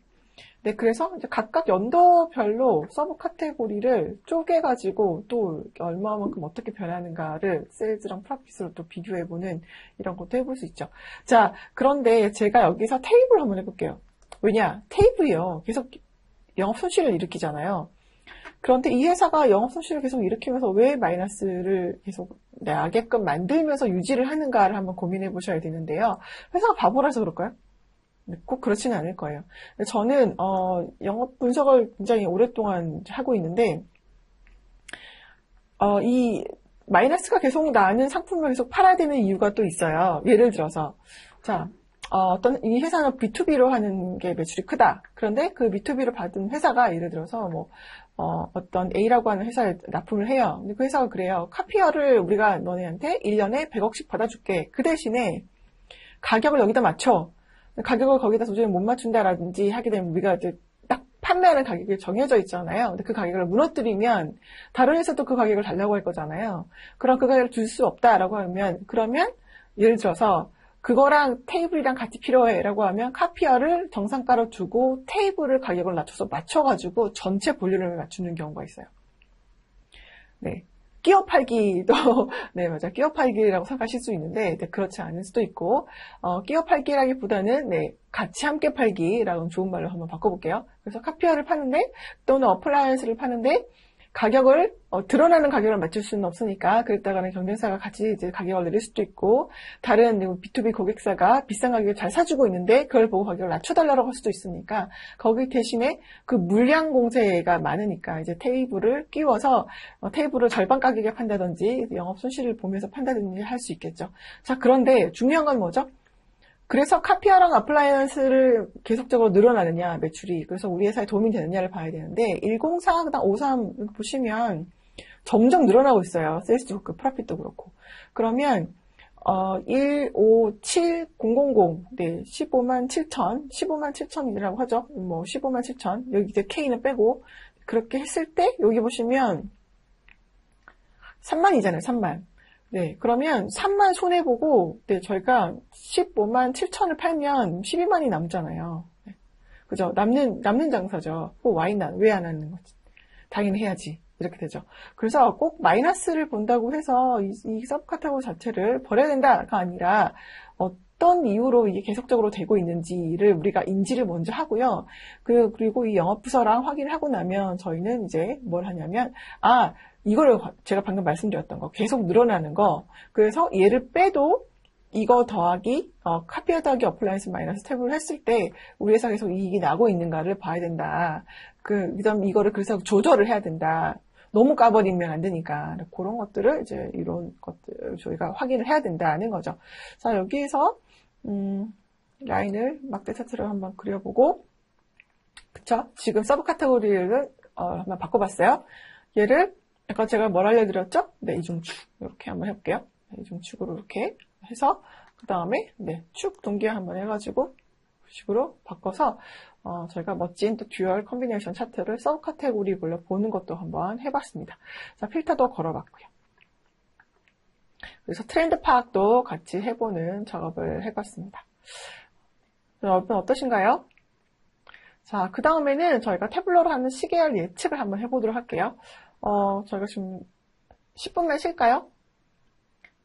네, 그래서 이제 각각 연도별로 서브 카테고리를 쪼개가지고 또 얼마만큼 어떻게 변하는가를 세일즈랑 프로핏으로 또 비교해보는 이런 것도 해볼 수 있죠. 자, 그런데 제가 여기서 테이블 한번 해볼게요. 왜냐? 테이블이요. 계속 영업 손실을 일으키잖아요. 그런데 이 회사가 영업 손실을 계속 일으키면서 왜 마이너스를 계속 나게끔 만들면서 유지를 하는가를 한번 고민해 보셔야 되는데요. 회사가 바보라서 그럴까요? 꼭 그렇지는 않을 거예요. 저는 영업 분석을 굉장히 오랫동안 하고 있는데 이 마이너스가 계속 나는 상품을 계속 팔아야 되는 이유가 또 있어요. 예를 들어서 자, 어떤 이 회사는 B2B로 하는 게 매출이 크다. 그런데 그 B2B로 받은 회사가 예를 들어서 어떤 A라고 하는 회사에 납품을 해요. 근데 그 회사가 그래요. 카피어를 우리가 너네한테 1년에 100억씩 받아줄게. 그 대신에 가격을 여기다 맞춰. 가격을 거기다 도저히 못 맞춘다라든지 하게 되면 우리가 이제 딱 판매하는 가격이 정해져 있잖아요. 근데 그 가격을 무너뜨리면 다른 회사도 그 가격을 달라고 할 거잖아요. 그럼 그 가격을 줄 수 없다라고 하면 그러면 예를 들어서 그거랑 테이블이랑 같이 필요해라고 하면 카피어를 정상가로 두고 테이블을 가격을 낮춰서 맞춰가지고 전체 볼륨을 맞추는 경우가 있어요. 네. 끼어 팔기도, 네, 맞아요. 끼어 팔기라고 생각하실 수 있는데, 네, 그렇지 않을 수도 있고, 끼어 팔기라기보다는, 네, 같이 함께 팔기라고 좋은 말로 한번 바꿔볼게요. 그래서 카피어를 파는데, 또는 어플라이언스를 파는데, 가격을, 드러나는 가격을 맞출 수는 없으니까, 그랬다가는 경쟁사가 같이 이제 가격을 내릴 수도 있고, 다른 B2B 고객사가 비싼 가격을 잘 사주고 있는데, 그걸 보고 가격을 낮춰달라고 할 수도 있으니까, 거기 대신에 그 물량 공세가 많으니까, 이제 테이블을 끼워서, 테이블을 절반 가격에 판다든지, 영업 손실을 보면서 판다든지 할 수 있겠죠. 자, 그런데 중요한 건 뭐죠? 그래서 카피어랑 어플라이언스를 계속적으로 늘어나느냐, 매출이. 그래서 우리 회사에 도움이 되느냐를 봐야 되는데, 104, 그다음 53 보시면 점점 늘어나고 있어요. 세일즈도 그렇고, 프로핏도 그렇고. 그러면, 157000, 네, 15만 7천이라고 하죠. 15만 7천. 여기 이제 K는 빼고, 그렇게 했을 때, 여기 보시면, 3만이잖아요, 3만. 네, 그러면 3만 손해보고, 네, 저희가 15만 7천을 팔면 12만이 남잖아요. 네, 그죠? 남는 장사죠. 왜 안 하는 거지? 당연히 해야지. 이렇게 되죠. 그래서 꼭 마이너스를 본다고 해서 이 서브 카테고리 자체를 버려야 된다가 아니라 어떤 이유로 이게 계속적으로 되고 있는지를 우리가 인지를 먼저 하고요. 그리고 이 영업부서랑 확인을 하고 나면 저희는 이제 뭘 하냐면, 이거를 제가 방금 말씀드렸던 거, 계속 늘어나는 거. 그래서 얘를 빼도 이거 더하기, 카피어 더하기 어플라이언스 마이너스 탭을 했을 때 우리 회사가 계속 이익이 나고 있는가를 봐야 된다. 그다음 이거를 그래서 조절을 해야 된다. 너무 까버리면 안 되니까. 그런 것들을 이제 이런 것들 저희가 확인을 해야 된다는 거죠. 자, 여기에서, 라인을 막대 차트를 한번 그려보고, 그쵸? 지금 서브 카테고리를, 한번 바꿔봤어요. 얘를, 아까 제가 뭘 알려드렸죠? 네, 이중축. 이렇게 한번 해볼게요. 네, 이중축으로 이렇게 해서, 그 다음에, 네, 축 동기화 한번 해가지고, 식으로 바꿔서 저희가 멋진 또 듀얼 컨비네이션 차트를 서브 카테고리별로 보는 것도 한번 해봤습니다. 자, 필터도 걸어봤고요. 그래서 트렌드 파악도 같이 해보는 작업을 해봤습니다. 여러분 어떠신가요? 자, 그 다음에는 저희가 태블러로 하는 시계열 예측을 한번 해보도록 할게요. 저희가 지금 10분만 쉴까요?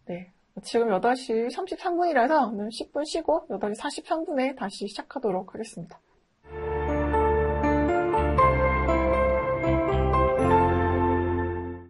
네. 지금 8시 33분이라서 10분 쉬고 8시 43분에 다시 시작하도록 하겠습니다.